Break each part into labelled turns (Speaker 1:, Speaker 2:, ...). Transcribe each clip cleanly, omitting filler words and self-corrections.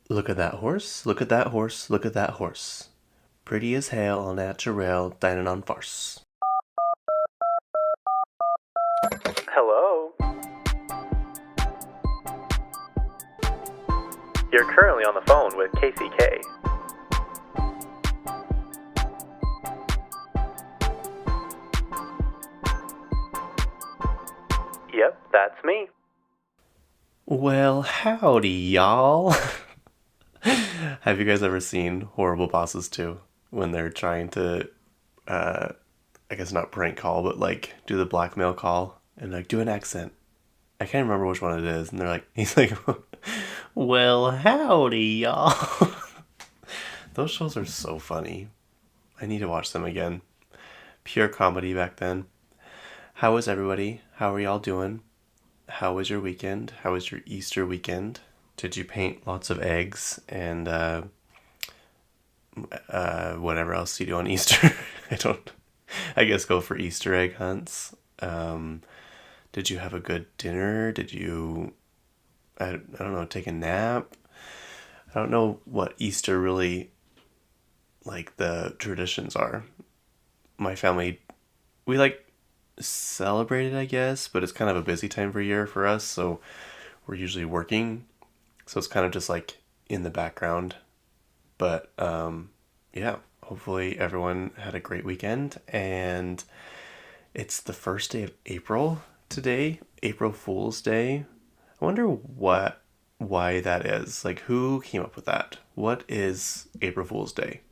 Speaker 1: Look at that horse, look at that horse, look at that horse. Pretty as hell, all natural, dining on farce.
Speaker 2: Hello? You're currently on the phone with Kacey K. Yep, that's me.
Speaker 1: Well, howdy, y'all. Have you guys ever seen Horrible Bosses 2? When they're trying to, I guess not prank call, but like do the blackmail call and like do an accent. I can't remember which one it is. And they're like, he's like, well, howdy, y'all. Those shows are so funny. I need to watch them again. Pure comedy back then. How was everybody? How are y'all doing? How was your weekend? How was your Easter weekend? Did you paint lots of eggs and whatever else you do on Easter? I don't. I guess go for Easter egg hunts. Did you have a good dinner? Did you? I don't know. Take a nap. I don't know what Easter really like the traditions are. My family, we like celebrate it, I guess, but it's kind of a busy time for year for us, so we're usually working, so it's kind of just like in the background. But yeah, hopefully everyone had a great weekend, and it's the first day of April today, April Fool's Day. I wonder why that is. Like, who came up with that? What is April Fool's Day?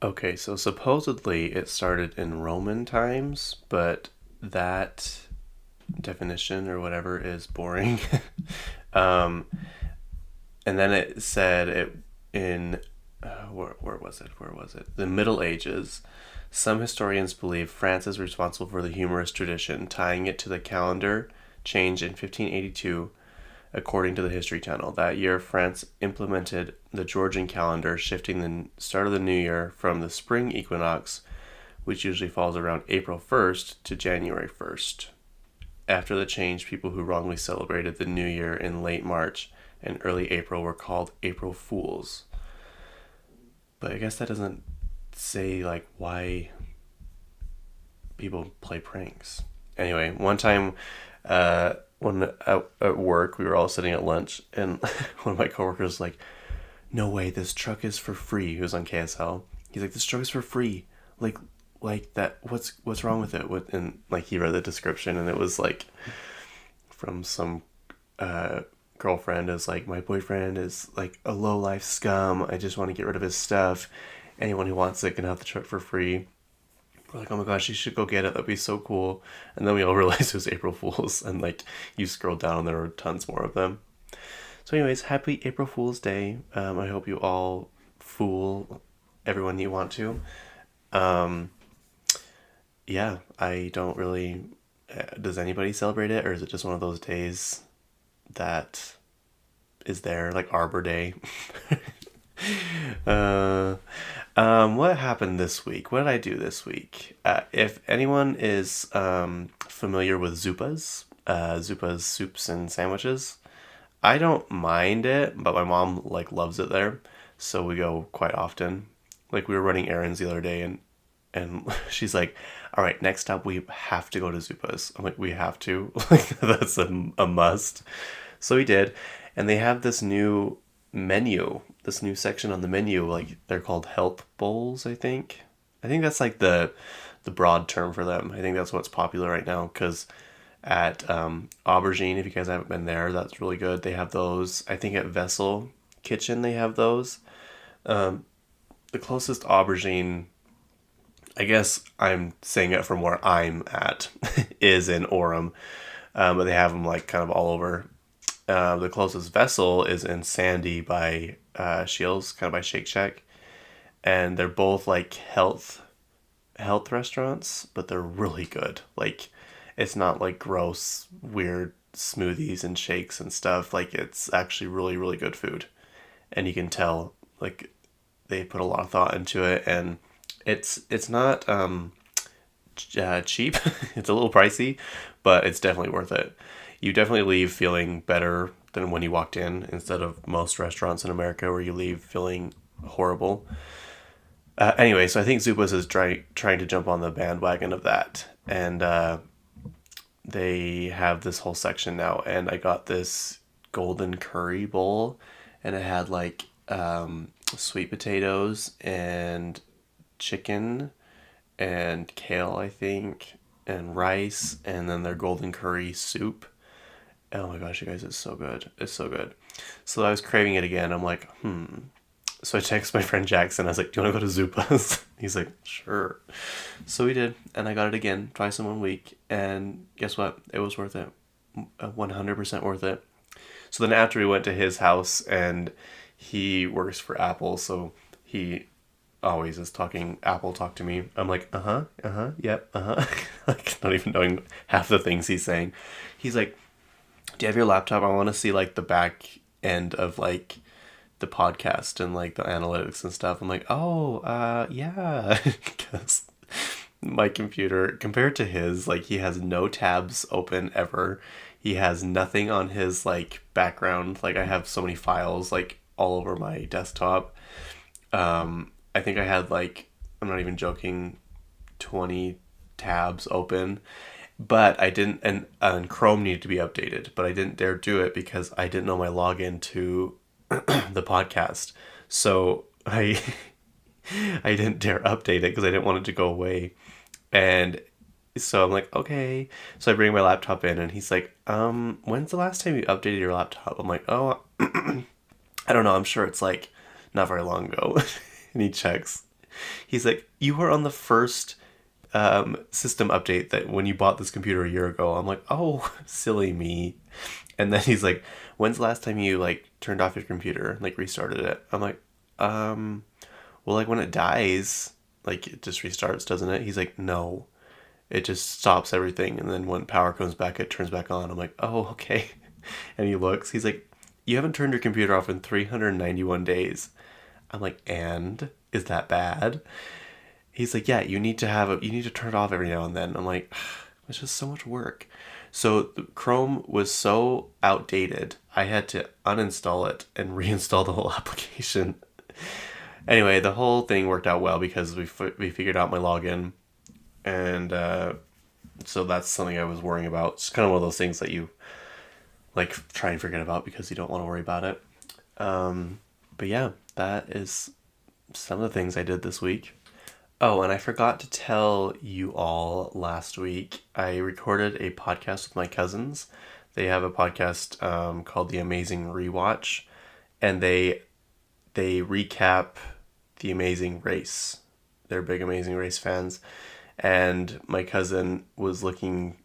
Speaker 1: Okay, so supposedly it started in Roman times, but that definition or whatever is boring. um, and then it said it in where was it? Where was it? The Middle Ages. Some historians believe France is responsible for the humorous tradition, tying it to the calendar change in 1582. According to the History Channel, that year France implemented the Georgian calendar, shifting the start of the new year from the spring equinox, which usually falls around April 1st, to January 1st. After the change, people who wrongly celebrated the new year in late March and early April were called April Fools. But I guess that doesn't say like why people play pranks. Anyway, one time when at work we were all sitting at lunch, and one of my coworkers was like, no way, this truck is for free. He was on KSL. He's like, this truck is for free. Like that, what's wrong with it? And like he read the description, and it was like from some girlfriend is like, my boyfriend is like a low life scum, I just want to get rid of his stuff, anyone who wants it can have the truck for free. We're like, oh my gosh, you should go get it. That'd be so cool. And then we all realized it was April Fool's, and like you scroll down, and there were tons more of them. So, anyways, happy April Fool's Day. I hope you all fool everyone you want to. Um, yeah, I don't really. Does anybody celebrate it, or is it just one of those days that is there, like Arbor Day? uh, what happened this week? What did I do this week? If anyone is familiar with Zupa's soups and sandwiches, I don't mind it, but my mom like loves it there, so we go quite often. Like we were running errands the other day, and she's like, "All right, next stop we have to go to Zupa's." I'm like, "We have to?" Like that's a must. So we did, and they have this new menu, this new section on the menu. Like they're called health bowls, I think. I think that's like the broad term for them. I think that's what's popular right now, because at Aubergine, if you guys haven't been there, that's really good. They have those. I think at Vessel Kitchen they have those. The closest Aubergine, I guess I'm saying it from where I'm at, is in Orem, but they have them like kind of all over. The closest Vessel is in Sandy by Shields, kind of by Shake Shack, and they're both like health restaurants, but they're really good. Like it's not like gross, weird smoothies and shakes and stuff. Like it's actually really, really good food, and you can tell like they put a lot of thought into it, and it's not cheap. It's a little pricey, but it's definitely worth it. You definitely leave feeling better than when you walked in, instead of most restaurants in America where you leave feeling horrible. Anyway, so I think Zupas is trying to jump on the bandwagon of that. And they have this whole section now. And I got this golden curry bowl. And it had like sweet potatoes and chicken and kale, I think, and rice. And then their golden curry soup. Oh my gosh, you guys, it's so good. It's so good. So I was craving it again. I'm like, So I text my friend Jackson. I was like, do you want to go to Zupa's? He's like, sure. So we did. And I got it again, twice in 1 week. And guess what? It was worth it. 100% worth it. So then after we went to his house, and he works for Apple, so he always is talking Apple talk to me. I'm like, yep, like not even knowing half the things he's saying. He's like, do you have your laptop? I want to see like the back end of like the podcast and like the analytics and stuff. I'm like, yeah, because my computer, compared to his, like, he has no tabs open ever. He has nothing on his like background. Like, I have so many files like all over my desktop. I think I had like, I'm not even joking, 20 tabs open. But I didn't, and Chrome needed to be updated, but I didn't dare do it because I didn't know my login to the podcast. So I didn't dare update it because I didn't want it to go away. And so I'm like, okay. So I bring my laptop in, and he's like, when's the last time you updated your laptop? I'm like, oh, I don't know. I'm sure it's like not very long ago. And he checks. He's like, you were on the first system update that when you bought this computer a year ago. I'm like, oh, silly me. And then he's like, when's the last time you like turned off your computer, like restarted it? I'm like, well, like when it dies, like it just restarts, doesn't it? He's like, no, it just stops everything, and then when power comes back, it turns back on. I'm like, oh, okay. And he looks, he's like, you haven't turned your computer off in 391 days. I'm like, and is that bad? He's like, yeah, you need to turn it off every now and then. I'm like, it's just so much work. So Chrome was so outdated, I had to uninstall it and reinstall the whole application. Anyway, the whole thing worked out well because we figured out my login. And so that's something I was worrying about. It's kind of one of those things that you like try and forget about because you don't want to worry about it. But yeah, that is some of the things I did this week. Oh, and I forgot to tell you all last week, I recorded a podcast with my cousins. They have a podcast called The Amazing Rewatch, and they recap The Amazing Race. They're big Amazing Race fans. And my cousin was looking,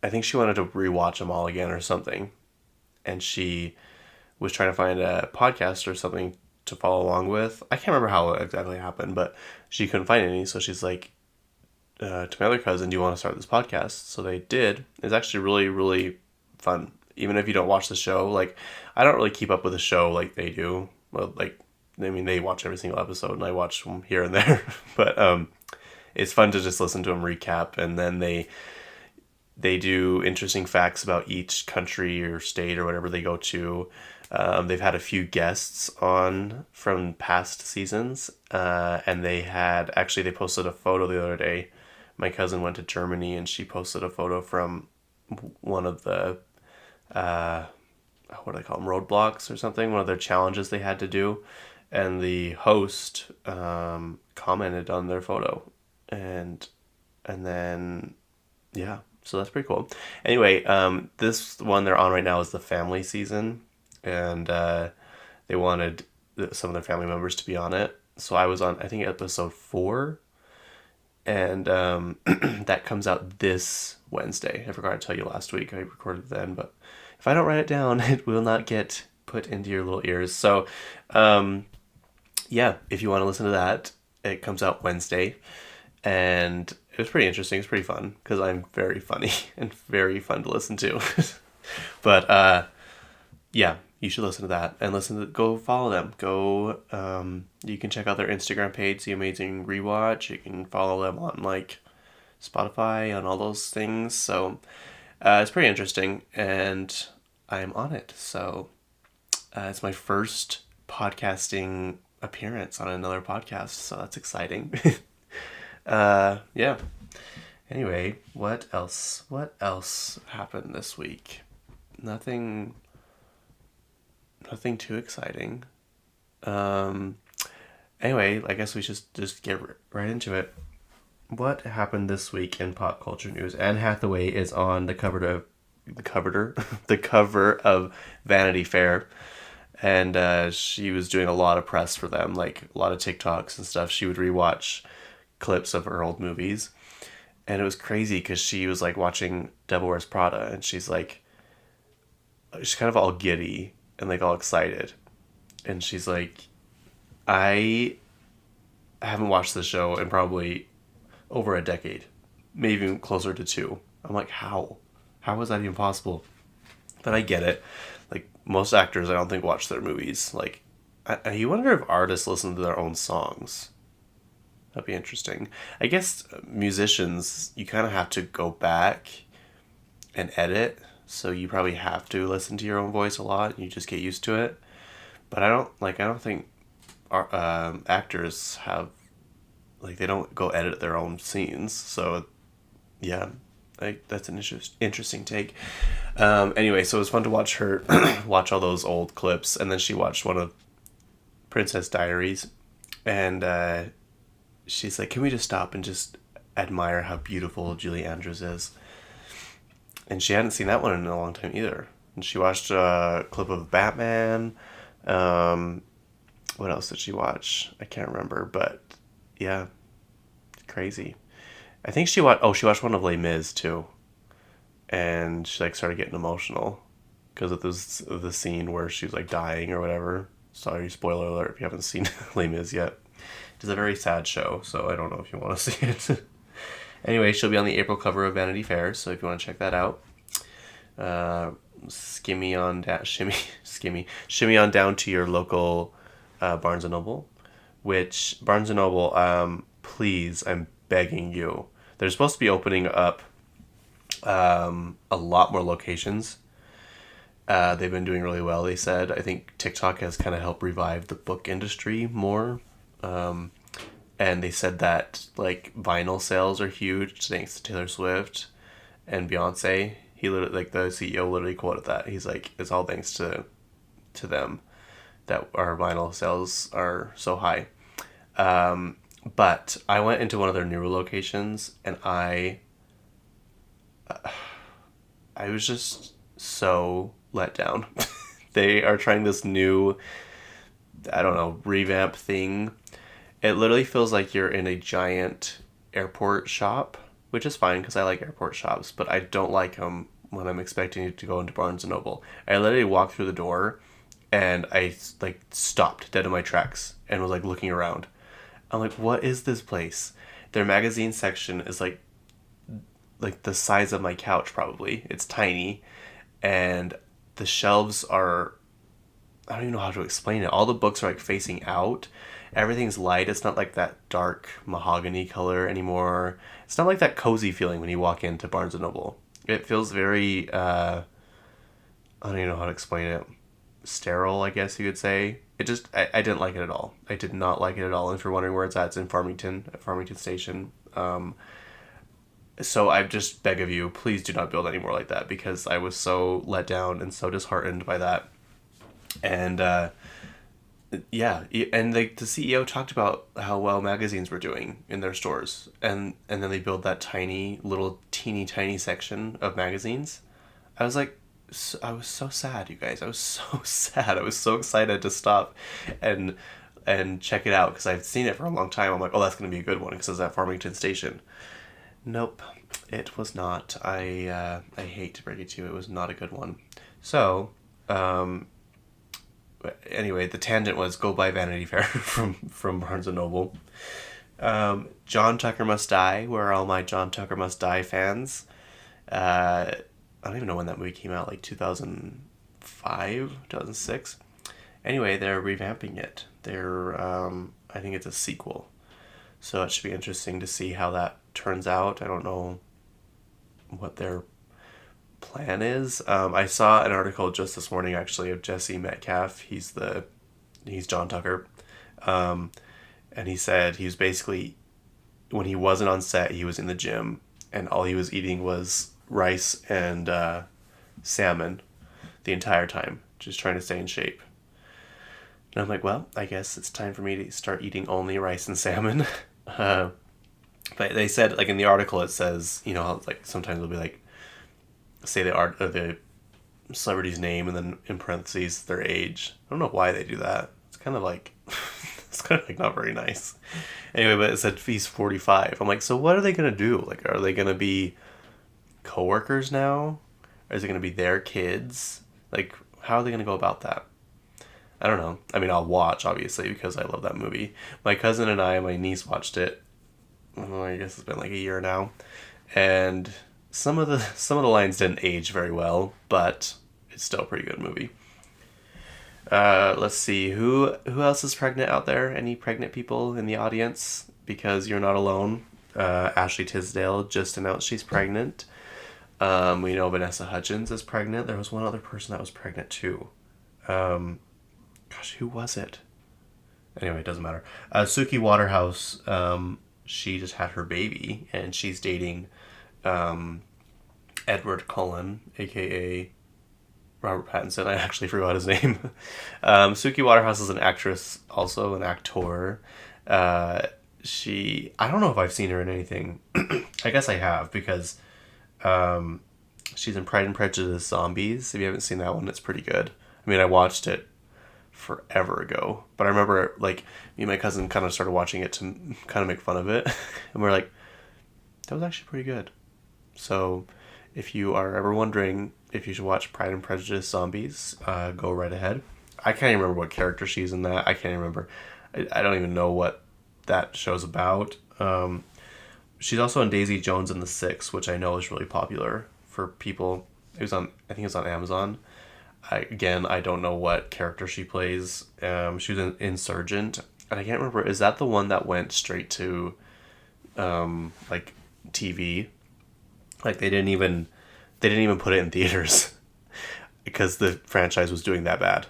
Speaker 1: I think she wanted to rewatch them all again or something. And she was trying to find a podcast or something to follow along with. I can't remember how it exactly happened, but she couldn't find any. So she's like, to my other cousin, do you want to start this podcast? So they did. It's actually really, really fun. Even if you don't watch the show, like, I don't really keep up with the show like they do. Well, like, I mean, they watch every single episode and I watch them here and there. But it's fun to just listen to them recap. And then they do interesting facts about each country or state or whatever they go to. They've had a few guests on from past seasons, and they posted a photo the other day. My cousin went to Germany, and she posted a photo from one of the, what do they call them, roadblocks or something, one of their challenges they had to do, and the host commented on their photo, and then, yeah, so that's pretty cool. Anyway, this one they're on right now is the family season. And they wanted some of their family members to be on it. So I was on, I think, episode 4. And that comes out this Wednesday. I forgot to tell you last week. I recorded then. But if I don't write it down, it will not get put into your little ears. So, yeah, if you want to listen to that, it comes out Wednesday. And it was pretty interesting. It's pretty fun because I'm very funny and very fun to listen to. But, yeah. You should listen to that and go follow them. Go, you can check out their Instagram page, The Amazing Rewatch. You can follow them on like Spotify, on all those things. So, it's pretty interesting. And I'm on it. So it's my first podcasting appearance on another podcast, so that's exciting. Yeah. Anyway, what else? What else happened this week? Nothing too exciting. Anyway, I guess we should just get right into it. What happened this week in pop culture news? Anne Hathaway is on the cover of Vanity Fair, and she was doing a lot of press for them, like a lot of TikToks and stuff. She would rewatch clips of her old movies, and it was crazy because she was like watching Devil Wears Prada, and she's kind of all giddy and like all excited, and she's like, I haven't watched the show in probably over a decade, maybe even closer to 2. I'm like, how is that even possible? But I get it. Like, most actors, I don't think, watch their movies. Like, you wonder if artists listen to their own songs. That'd be interesting. I guess musicians, you kind of have to go back and edit, so you probably have to listen to your own voice a lot, and you just get used to it. But I don't think actors have, like, they don't go edit their own scenes. So, yeah, that's an interesting take. Anyway, so it was fun to watch her watch all those old clips, and then she watched one of Princess Diaries, and she's like, can we just stop and just admire how beautiful Julie Andrews is? And she hadn't seen that one in a long time either. And she watched a clip of Batman. What else did she watch? I can't remember, but yeah, crazy. I think she watched one of Les Mis too, and she like started getting emotional because of the scene where she was like dying or whatever. Sorry, spoiler alert if you haven't seen Les Mis yet. It's a very sad show, so I don't know if you want to see it. Anyway, she'll be on the April cover of Vanity Fair, so if you want to check that out, shimmy on down to your local Barnes & Noble, which Barnes & Noble, please, I'm begging you. They're supposed to be opening up a lot more locations. They've been doing really well, they said. I think TikTok has kind of helped revive the book industry more. And they said that like vinyl sales are huge thanks to Taylor Swift and Beyonce. He literally, like, the CEO literally quoted that. He's like, it's all thanks to them that our vinyl sales are so high. But I went into one of their newer locations, and I was just so let down. They are trying this new, I don't know, revamp thing. It literally feels like you're in a giant airport shop, which is fine because I like airport shops, but I don't like them when I'm expecting to go into Barnes & Noble. I literally walked through the door, and I like stopped dead in my tracks and was like looking around. I'm like, what is this place? Their magazine section is like the size of my couch probably. It's tiny, and the shelves are, I don't even know how to explain it. All the books are like facing out. Everything's light. It's not like that dark mahogany color anymore. It's not like that cozy feeling when you walk into Barnes & Noble. It feels very, I don't even know how to explain it. Sterile, I guess you could say. I didn't like it at all. I did not like it at all. And if you're wondering where it's at Farmington Station. So I just beg of you, please do not build any more like that, because I was so let down and so disheartened by that. And, yeah, and the CEO talked about how well magazines were doing in their stores, and then they built that tiny little teeny tiny section of magazines. I was so sad, you guys. I was so sad. I was so excited to stop and check it out because I've seen it for a long time. I'm like, oh, that's gonna be a good one because it's at Farmington Station. Nope, it was not. I hate to break it to you, it was not a good one. So, anyway, the tangent was go buy Vanity Fair from Barnes & Noble. John Tucker Must Die. Where are all my John Tucker Must Die fans? I don't even know when that movie came out, like 2005, 2006. Anyway, they're revamping it. I think it's a sequel. So it should be interesting to see how that turns out. I don't know what their plan is. I saw an article just this morning actually of Jesse Metcalf. He's John Tucker, and he said he was basically, when he wasn't on set, he was in the gym, and all he was eating was rice and salmon the entire time, just trying to stay in shape. And I'm like, well, I guess it's time for me to start eating only rice and salmon. But they said, like in the article, it says, you know, how, like sometimes it'll be like, say the celebrity's name and then in parentheses their age. I don't know why they do that. It's kind of like not very nice. Anyway, but it said he's 45. I'm like, so what are they gonna do? Like, are they gonna be coworkers now? Or is it gonna be their kids? Like, how are they gonna go about that? I don't know. I mean, I'll watch obviously because I love that movie. My cousin and my niece watched it. Oh, I guess it's been like a year now, and some of the lines didn't age very well, but it's still a pretty good movie. Let's see, who else is pregnant out there? Any pregnant people in the audience? Because you're not alone. Ashley Tisdale just announced she's pregnant. We know Vanessa Hudgens is pregnant. There was one other person that was pregnant too. Gosh, who was it? Anyway, it doesn't matter. Suki Waterhouse, she just had her baby, and she's dating Edward Cullen, aka Robert Pattinson. I actually forgot his name. Suki Waterhouse is an actress, also an actor. I don't know if I've seen her in anything. I guess I have, because she's in Pride and Prejudice Zombies. If you haven't seen that one, it's pretty good. I mean, I watched it forever ago, but I remember, like, me and my cousin kind of started watching it to kind of make fun of it. And we're like, that was actually pretty good. So if you are ever wondering if you should watch Pride and Prejudice Zombies, go right ahead. I can't even remember what character she's in that. I can't even remember. I don't even know what that show's about. She's also in Daisy Jones and the Six, which I know is really popular for people. I think it was on Amazon. I don't know what character she plays. She was an Insurgent, and I can't remember. Is that the one that went straight to, like, TV? Like, they didn't even put it in theaters because the franchise was doing that bad.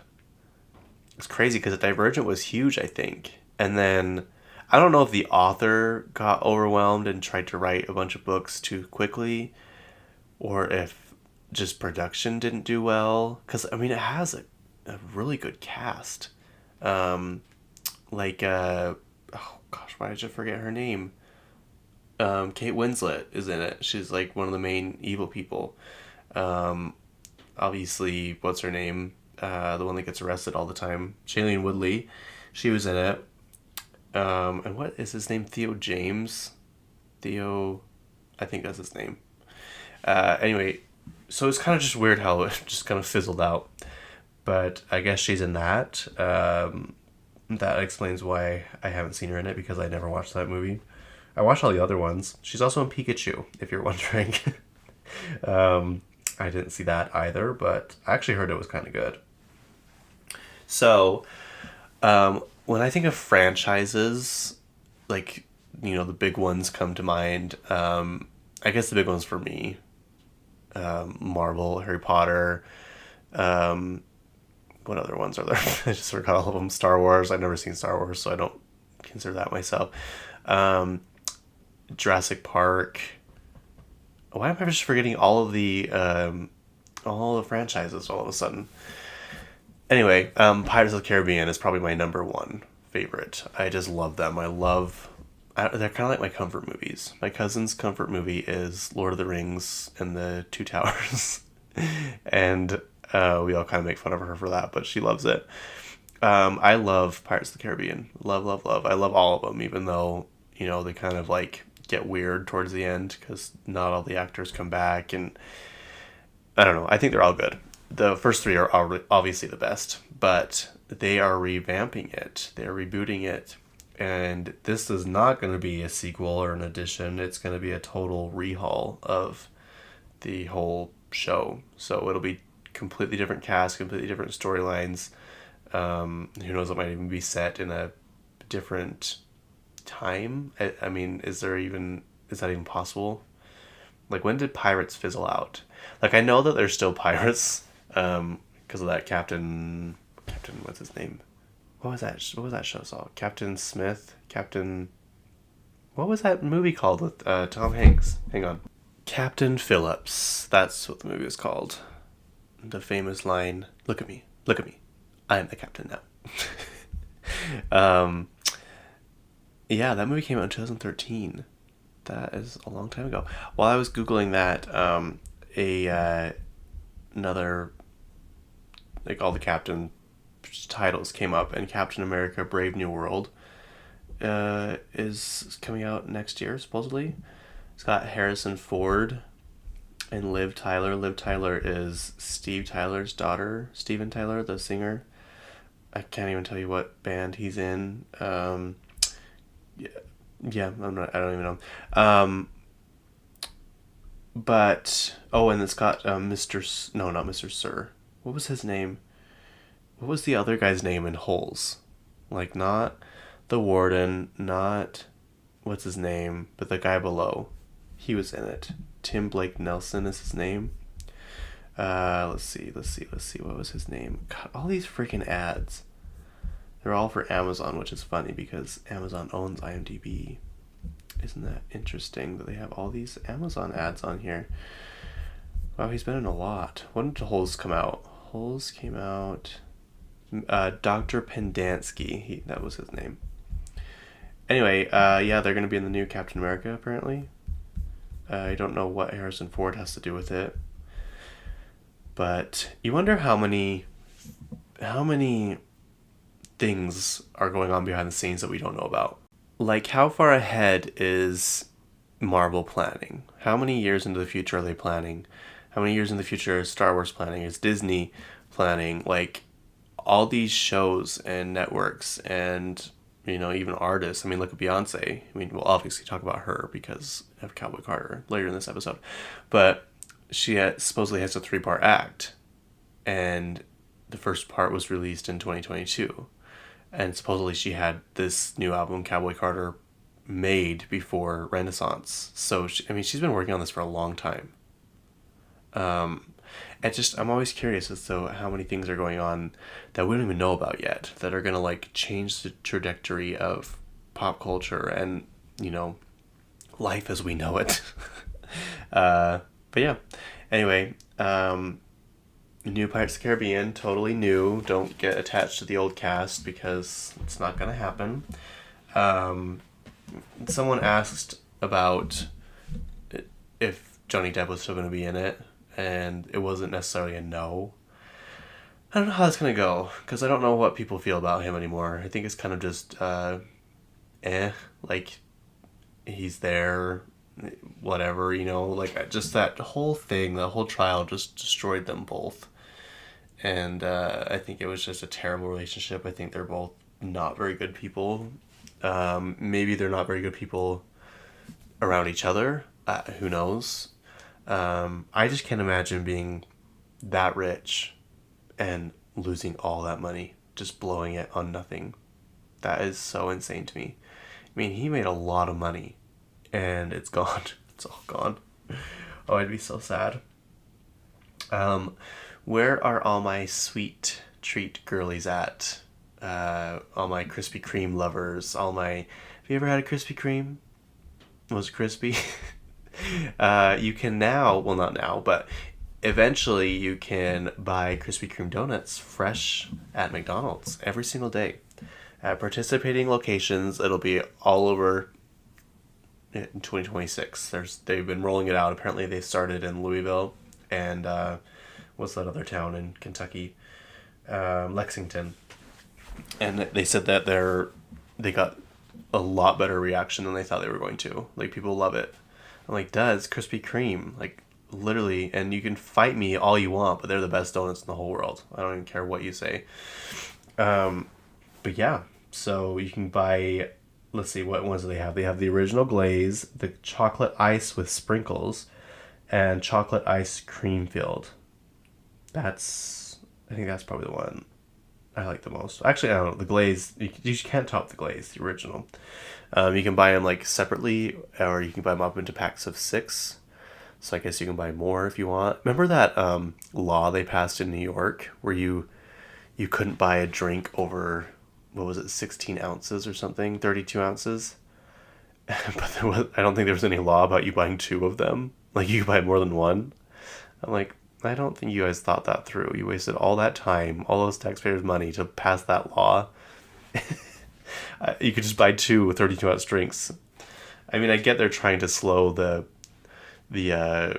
Speaker 1: It's crazy because Divergent was huge, I think, and then I don't know if the author got overwhelmed and tried to write a bunch of books too quickly, or if just production didn't do well, because I mean it has a really good cast. Oh gosh, why did I forget her name? Kate Winslet is in it. She's like one of the main evil people. Obviously, what's her name? The one that gets arrested all the time, Shailene Woodley. She was in it. And what is his name? Theo James. I think that's his name. Anyway. So it's kind of just weird how it just kind of fizzled out. But I guess she's in that. That explains why I haven't seen her in it, because I never watched that movie. I watched all the other ones. She's also in Pikachu, if you're wondering. I didn't see that either, but I actually heard it was kind of good. So, when I think of franchises, like, you know, the big ones come to mind. I guess the big ones for me, Marvel, Harry Potter, what other ones are there? I just forgot all of them. Star Wars. I've never seen Star Wars, so I don't consider that myself. Jurassic Park. Why am I just forgetting all the franchises all of a sudden? Anyway, Pirates of the Caribbean is probably my number one favorite. I just love them. They're kind of like my comfort movies. My cousin's comfort movie is Lord of the Rings and the Two Towers. And we all kind of make fun of her for that, but she loves it. I love Pirates of the Caribbean. Love, love, love. I love all of them, even though, you know, they kind of like get weird towards the end because not all the actors come back. And I don't know. I think they're all good. The first three are obviously the best, but they are revamping it. They're rebooting it. And this is not going to be a sequel or an addition. It's going to be a total rehaul of the whole show. So it'll be completely different cast, completely different storylines. Who knows, it might even be set in a different time. I mean, is that even possible? Like, when did Pirates fizzle out? Like, I know that they're still pirates, because of that Captain, what's his name? What was that show called? Captain Smith? What was that movie called with Tom Hanks? Hang on. Captain Phillips. That's what the movie was called. The famous line, "Look at me. Look at me. I am the captain now." Yeah, that movie came out in 2013. That is a long time ago. While I was Googling that, another, like, all the captain titles came up, and Captain America Brave New World is coming out next year, supposedly. It's got Harrison Ford and Liv Tyler. Liv Tyler is Steve Tyler's daughter, Steven Tyler, the singer. I can't even tell you what band he's in. Yeah, I don't even know. But and it's got not Mr. Sir. What was his name? What was the other guy's name in Holes? Like, not the warden, not what's his name, but the guy below. He was in it. Tim Blake Nelson is his name. Let's see. What was his name? God, all these freaking ads. They're all for Amazon, which is funny because Amazon owns IMDb. Isn't that interesting that they have all these Amazon ads on here? Wow, he's been in a lot. When did Holes come out? Holes came out... Dr. Pendansky. That was his name. Anyway, yeah, they're going to be in the new Captain America, apparently. I don't know what Harrison Ford has to do with it. But you wonder how many things are going on behind the scenes that we don't know about. Like, how far ahead is Marvel planning? How many years into the future are they planning? How many years in the future is Star Wars planning? Is Disney planning? Like, all these shows and networks and, even artists. I mean, look at Beyonce. I mean, we'll obviously talk about her because of Cowboy Carter later in this episode. But she supposedly has a 3-part act. And the first part was released in 2022. And supposedly she had this new album, Cowboy Carter, made before Renaissance. So, she's been working on this for a long time. I'm always curious as to how many things are going on that we don't even know about yet, that are going to, like, change the trajectory of pop culture and, life as we know it. But yeah. Anyway, new Pirates of the Caribbean, totally new. Don't get attached to the old cast because it's not going to happen. Someone asked about if Johnny Depp was still going to be in it, and it wasn't necessarily a no. I don't know how that's going to go, because I don't know what people feel about him anymore. I think it's kind of just, like, he's there, whatever, like, just that whole thing, the whole trial just destroyed them both. And I think it was just a terrible relationship. I think they're both not very good people. Maybe they're not very good people around each other. Who knows? I just can't imagine being that rich and losing all that money, just blowing it on nothing. That is so insane to me. I mean, he made a lot of money, and it's gone. It's all gone. Oh, I'd be so sad. Where are all my sweet treat girlies at? All my Krispy Kreme lovers. Have you ever had a Krispy Kreme? Was it crispy? You can now, well, not now, but eventually you can buy Krispy Kreme donuts fresh at McDonald's every single day. At participating locations, it'll be all over in 2026. They've been rolling it out. Apparently they started in Louisville and what's that other town in Kentucky? Lexington. And they said that they got a lot better reaction than they thought they were going to. Like, people love it. I'm like, Des, Krispy Kreme, like, literally, and you can fight me all you want, but they're the best donuts in the whole world. I don't even care what you say. But yeah, so you can buy, let's see, what ones do they have? They have the original glaze, the chocolate ice with sprinkles, and chocolate ice cream filled. I think that's probably the one I like the most. Actually, I don't know, the glaze, you can't top the glaze, the original. You can buy them, like, separately, or you can buy them up into packs of 6. So I guess you can buy more if you want. Remember that law they passed in New York where you couldn't buy a drink over, what was it, 16 ounces or something, 32 ounces? But I don't think there was any law about you buying two of them. Like you could buy more than one. I'm like, I don't think you guys thought that through. You wasted all that time, all those taxpayers' money to pass that law. You could just buy two 32-ounce drinks. I mean, I get they're trying to slow the I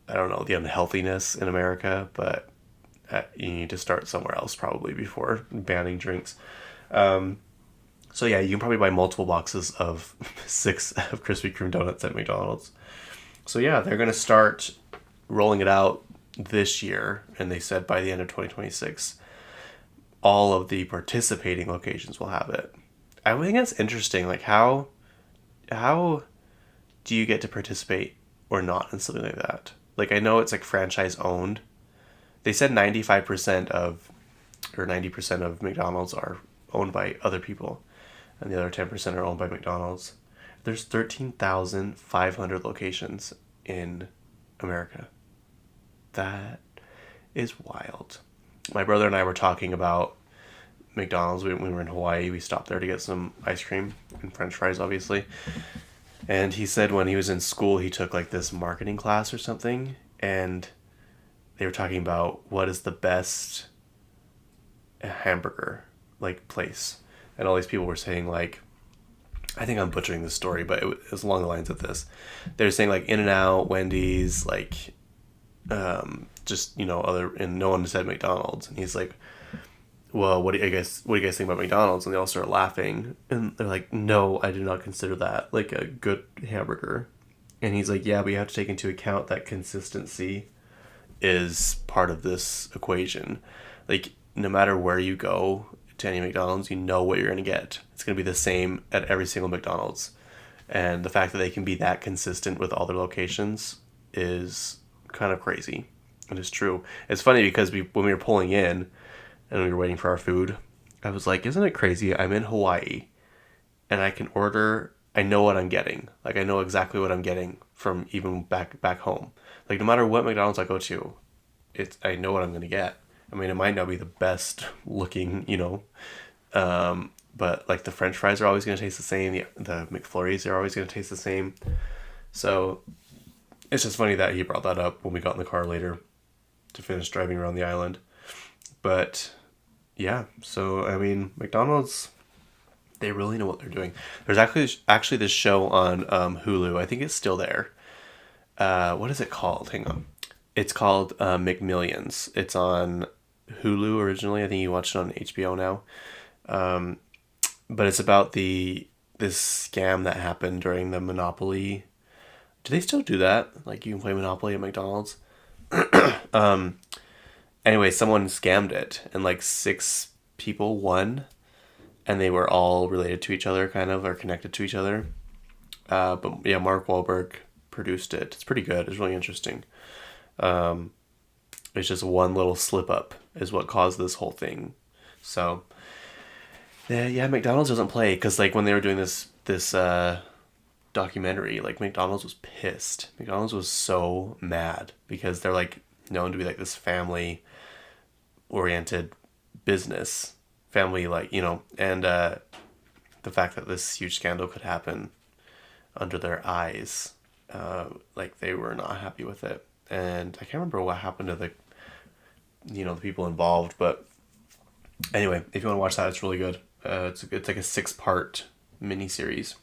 Speaker 1: don't know, the unhealthiness in America, but you need to start somewhere else probably before banning drinks. So yeah, you can probably buy multiple boxes of 6 of Krispy Kreme donuts at McDonald's. So yeah, they're gonna start rolling it out this year, and they said by the end of 2026, all of the participating locations will have it. I think that's interesting. Like how do you get to participate or not in something like that? Like I know it's like franchise owned. They said 95% of or 90% of McDonald's are owned by other people, and the other 10% are owned by McDonald's. There's 13,500 locations in America. That is wild. My brother and I were talking about McDonald's when we were in Hawaii. We stopped there to get some ice cream and french fries, obviously. And he said when he was in school, he took like this marketing class or something, and they were talking about what is the best hamburger like place. And all these people were saying like, I think I'm butchering this story, but it was along the lines of this. They were saying like In-N-Out, Wendy's, like just, you know, other, and no one said McDonald's. And he's like, well, what do you guys think about McDonald's? And they all start laughing, and they're like, no, I do not consider that like a good hamburger. And he's like, yeah, but you have to take into account that consistency is part of this equation. Like no matter where you go to any McDonald's, you know what you're going to get. It's going to be the same at every single McDonald's. And the fact that they can be that consistent with all their locations is kind of crazy. And it's true. It's funny because when we were pulling in and we were waiting for our food, I was like, isn't it crazy? I'm in Hawaii and I can order, I know what I'm getting. Like I know exactly what I'm getting from even back home. Like no matter what McDonald's I go to, I know what I'm going to get. I mean, it might not be the best looking, you know, but like the French fries are always going to taste the same. The McFlurries are always going to taste the same. So it's just funny that he brought that up when we got in the car later to finish driving around the island. But yeah, so I mean, McDonald's, they really know what they're doing. There's actually this show on Hulu. I think it's still there. What is it called? Hang on. It's called McMillions. It's on Hulu originally. I think you watched it on HBO now. But it's about this scam that happened during the Monopoly. Do they still do that? Like you can play Monopoly at McDonald's? Anyway, someone scammed it, and like 6 people won, and they were all related to each other, kind of, or connected to each other. But yeah, Mark Wahlberg produced it. It's pretty good. It's really interesting. It's just one little slip up is what caused this whole thing. So yeah, McDonald's doesn't play, because like when they were doing this documentary, like McDonald's was pissed. McDonald's was so mad because they're like known to be like this family oriented business, family, like, you know, and the fact that this huge scandal could happen under their eyes, like they were not happy with it. And I can't remember what happened to the people involved, but anyway, if you want to watch that, it's really good. It's like a 6-part miniseries.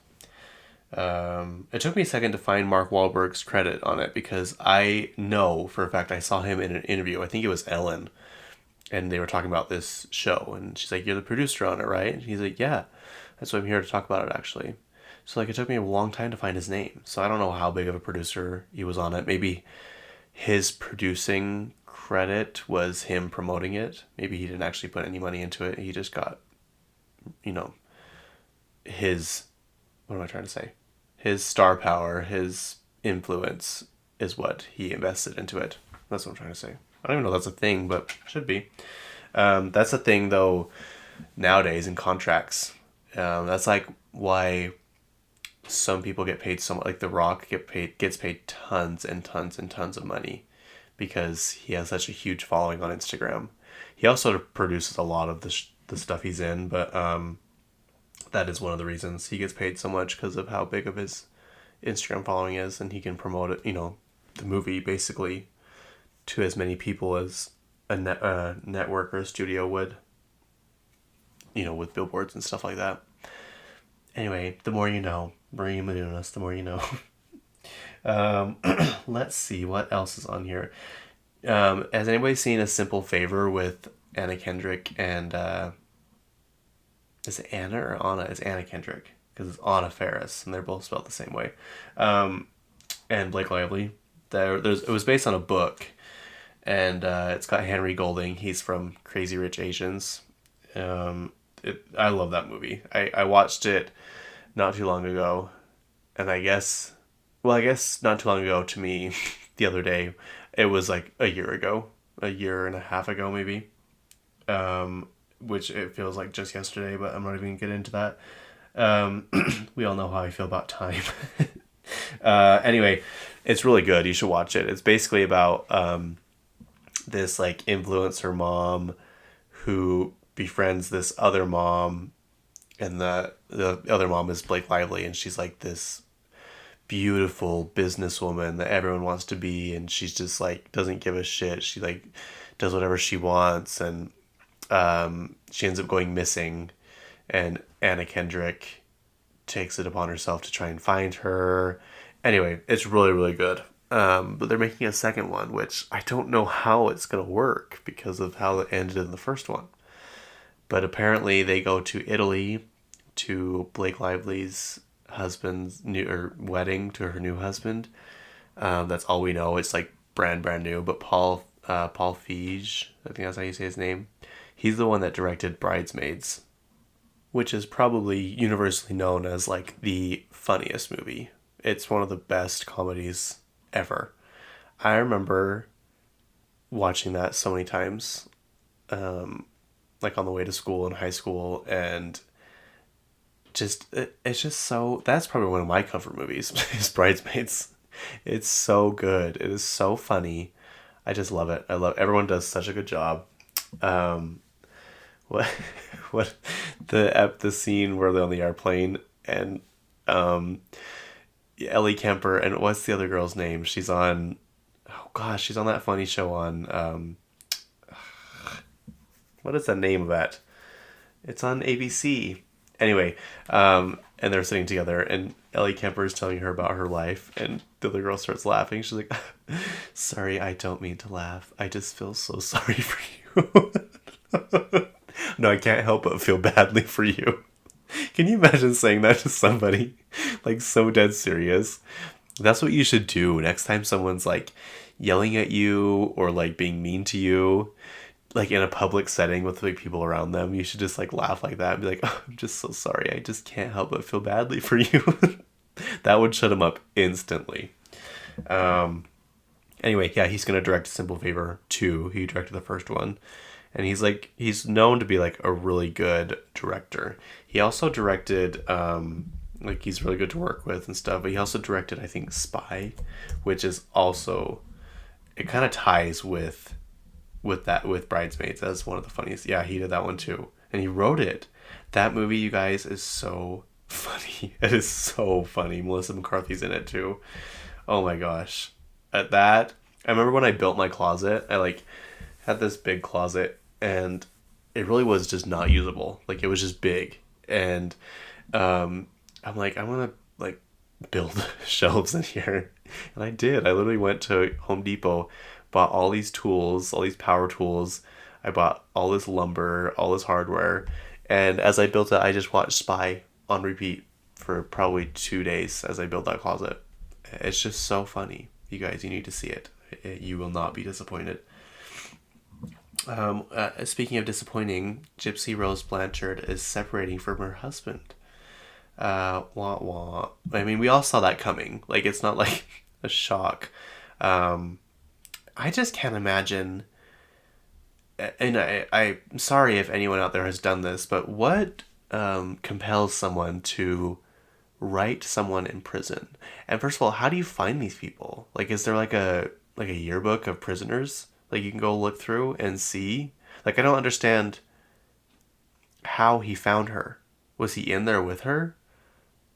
Speaker 1: It took me a second to find Mark Wahlberg's credit on it, because I know for a fact I saw him in an interview. I think it was Ellen, and they were talking about this show, and she's like, "You're the producer on it, right?" And he's like, "Yeah, that's why I'm here to talk about it, actually." So like it took me a long time to find his name. So I don't know how big of a producer he was on it. Maybe his producing credit was him promoting it. Maybe he didn't actually put any money into it. He just got, his, what am I trying to say? His star power, his influence is what he invested into it. That's what I'm trying to say. I don't even know if that's a thing, but it should be. That's a thing, though, nowadays in contracts. That's like why some people get paid so much, like The Rock gets paid tons and tons and tons of money because he has such a huge following on Instagram. He also produces a lot of the stuff he's in, but that is one of the reasons he gets paid so much, because of how big of his Instagram following is, and he can promote it, the movie basically to as many people as a network or a studio would, with billboards and stuff like that. Anyway, the more you know. Maria Menounos, the more you know. Let's see, what else is on here? Has anybody seen A Simple Favor with Anna Kendrick and... is it Anna or Anna? It's Anna Kendrick, because it's Anna Faris, and they're both spelled the same way. And Blake Lively. It was based on a book, and it's got Henry Golding. He's from Crazy Rich Asians. I love that movie. I watched it not too long ago, and I guess not too long ago to me, the other day, it was like a year and a half ago maybe, which it feels like just yesterday, but I'm not even gonna get into that. We all know how I feel about time. Anyway, it's really good. You should watch it. It's basically about this like influencer mom who befriends this other mom, and the other mom is Blake Lively, and she's like this beautiful businesswoman that everyone wants to be, and she's just like doesn't give a shit. She like does whatever she wants, and she ends up going missing, and Anna Kendrick takes it upon herself to try and find her. Anyway, it's really, really good. But they're making a second one, which I don't know how it's going to work because of how it ended in the first one. But apparently they go to Italy to Blake Lively's husband's wedding to her new husband. That's all we know. It's like brand new. But Paul Feig, I think that's how you say his name. He's the one that directed Bridesmaids, which is probably universally known as like the funniest movie. It's one of the best comedies ever. I remember watching that so many times, like on the way to school in high school, and it's just so, that's probably one of my comfort movies is Bridesmaids. It's so good. It is so funny. I just love it. Everyone does such a good job. What the scene where they're on the airplane, and Ellie Kemper, and what's the other girl's name? She's on that funny show on what is the name of that? It's on ABC. Anyway, and they're sitting together, and Ellie Kemper is telling her about her life, and the other girl starts laughing. She's like, "Sorry, I don't mean to laugh. I just feel so sorry for you." No, I can't help but feel badly for you. Can you imagine saying that to somebody? Like, so dead serious. That's what you should do next time someone's like yelling at you or like being mean to you, like in a public setting with like people around them. You should just like laugh like that and be like, "Oh, I'm just so sorry. I just can't help but feel badly for you." That would shut him up instantly. Anyway, yeah, he's gonna direct Simple Favor 2. He directed the first one. And he's known to be like a really good director. He also directed, like he's really good to work with and stuff, but he also directed, I think, Spy, which is also, it kind of ties with Bridesmaids as one of the funniest. Yeah, he did that one too. And he wrote it. That movie, you guys, is so funny. It is so funny. Melissa McCarthy's in it too. Oh my gosh. At that, I remember when I built my closet, I like had this big closet, and it really was just not usable. Like, it was just big, and I'm like, I want to like build shelves in here, and I did. I literally went to Home Depot, bought all these tools, all these power tools. I bought all this lumber, all this hardware, and as I built it, I just watched Spy on repeat for probably 2 days as I built that closet. It's just so funny. You guys, you need to see it. You will not be disappointed. Speaking of disappointing, Gypsy Rose Blanchard is separating from her husband. Wah wah. I mean, we all saw that coming. Like, it's not like a shock. I just can't imagine. And I'm sorry if anyone out there has done this, but what compels someone to write someone in prison? And first of all, how do you find these people? Like, is there like a yearbook of prisoners? Like, you can go look through and see? Like, I don't understand how he found her. Was he in there with her?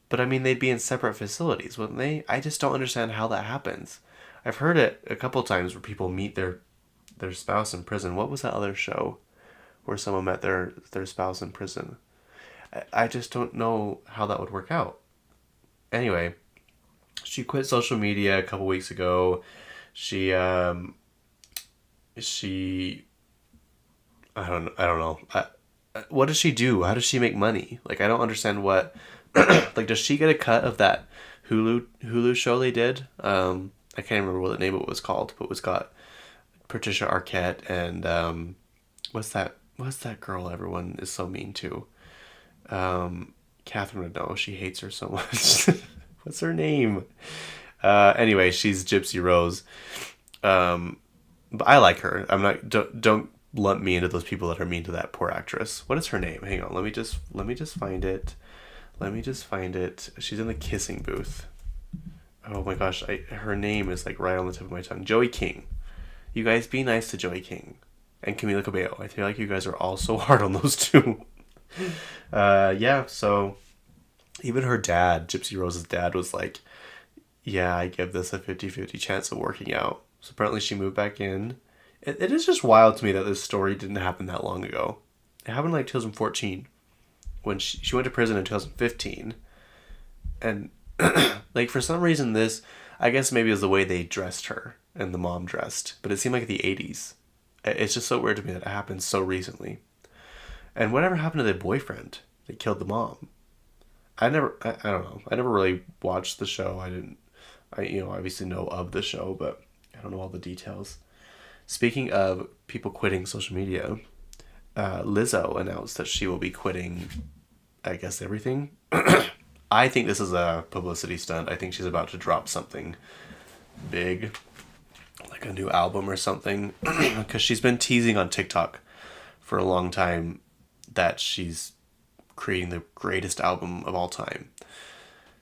Speaker 1: But I mean, they'd be in separate facilities, wouldn't they? I just don't understand how that happens. I've heard it a couple times where people meet their spouse in prison. What was that other show where someone met their spouse in prison? I just don't know how that would work out. Anyway, she quit social media a couple weeks ago. She I don't know. What does she do? How does she make money? Like, I don't understand what like, does she get a cut of that Hulu show they did? I can't remember what the name of it was called, but it was got Patricia Arquette and what's that girl everyone is so mean to? Catherine would know. She hates her so much. What's her name? Anyway, she's Gypsy Rose. But I like her. I'm not. Don't lump me into those people that are mean to that poor actress. What is her name? Hang on. Let me just find it. She's in the kissing booth. Oh my gosh, her name is like right on the tip of my tongue. Joey King. You guys be nice to Joey King and Camila Cabello. I feel like you guys are all so hard on those two. Yeah, so even her dad, Gypsy Rose's dad, was like, yeah, I give this a 50-50 chance of working out. So apparently she moved back in. It is just wild to me that this story didn't happen that long ago. It happened like 2014 when she went to prison in 2015. And like, for some reason, this, I guess maybe it was the way they dressed her and the mom dressed, but it seemed like the 80s. It's just so weird to me that it happened so recently. And whatever happened to the boyfriend that killed the mom? I don't know. I never really watched the show. I obviously know of the show, but I don't know all the details. Speaking of people quitting social media, Lizzo announced that she will be quitting, I guess, everything. I think this is a publicity stunt. I think she's about to drop something big, like a new album or something, because she's been teasing on TikTok for a long time that she's creating the greatest album of all time.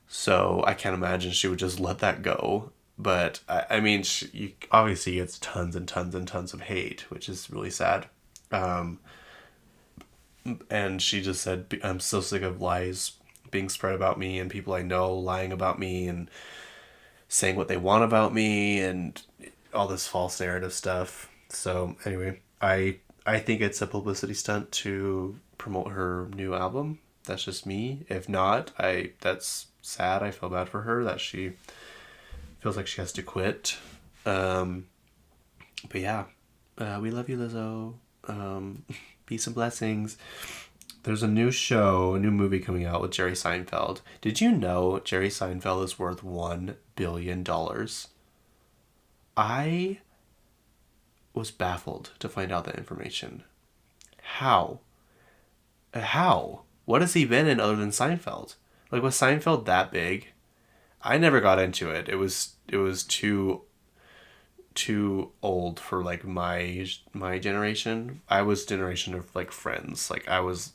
Speaker 1: So I can't imagine she would just let that go. But I mean, she obviously gets tons and tons and tons of hate, which is really sad. And she just said, I'm so sick of lies being spread about me and people I know lying about me and saying what they want about me and all this false narrative stuff. So anyway, I think it's a publicity stunt to promote her new album. That's just me. If not, that's sad. I feel bad for her that she feels like she has to quit. But yeah, we love you, Lizzo. Peace and blessings. There's a new movie coming out with Jerry Seinfeld. Did you know Jerry Seinfeld is worth $1 billion? I was baffled to find out that information. How? What has he been in other than Seinfeld? Like, was Seinfeld that big? I never got into it. It was too old for like my generation. I was generation of like Friends. Like I was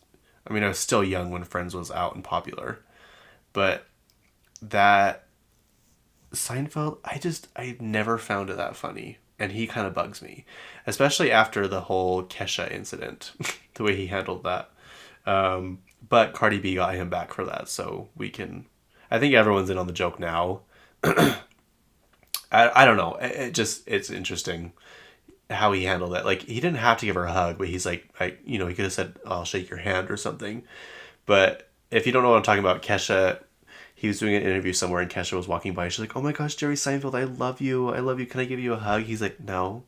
Speaker 1: still young when Friends was out and popular. But that Seinfeld, I never found it that funny. And he kind of bugs me. Especially after the whole Kesha incident. The way he handled that. But Cardi B got him back for that. So I think everyone's in on the joke now. I don't know. It's interesting how he handled that. Like, he didn't have to give her a hug, but he's like, he could have said, I'll shake your hand or something. But if you don't know what I'm talking about, Kesha, he was doing an interview somewhere and Kesha was walking by. She's like, oh my gosh, Jerry Seinfeld, I love you. Can I give you a hug? He's like, no.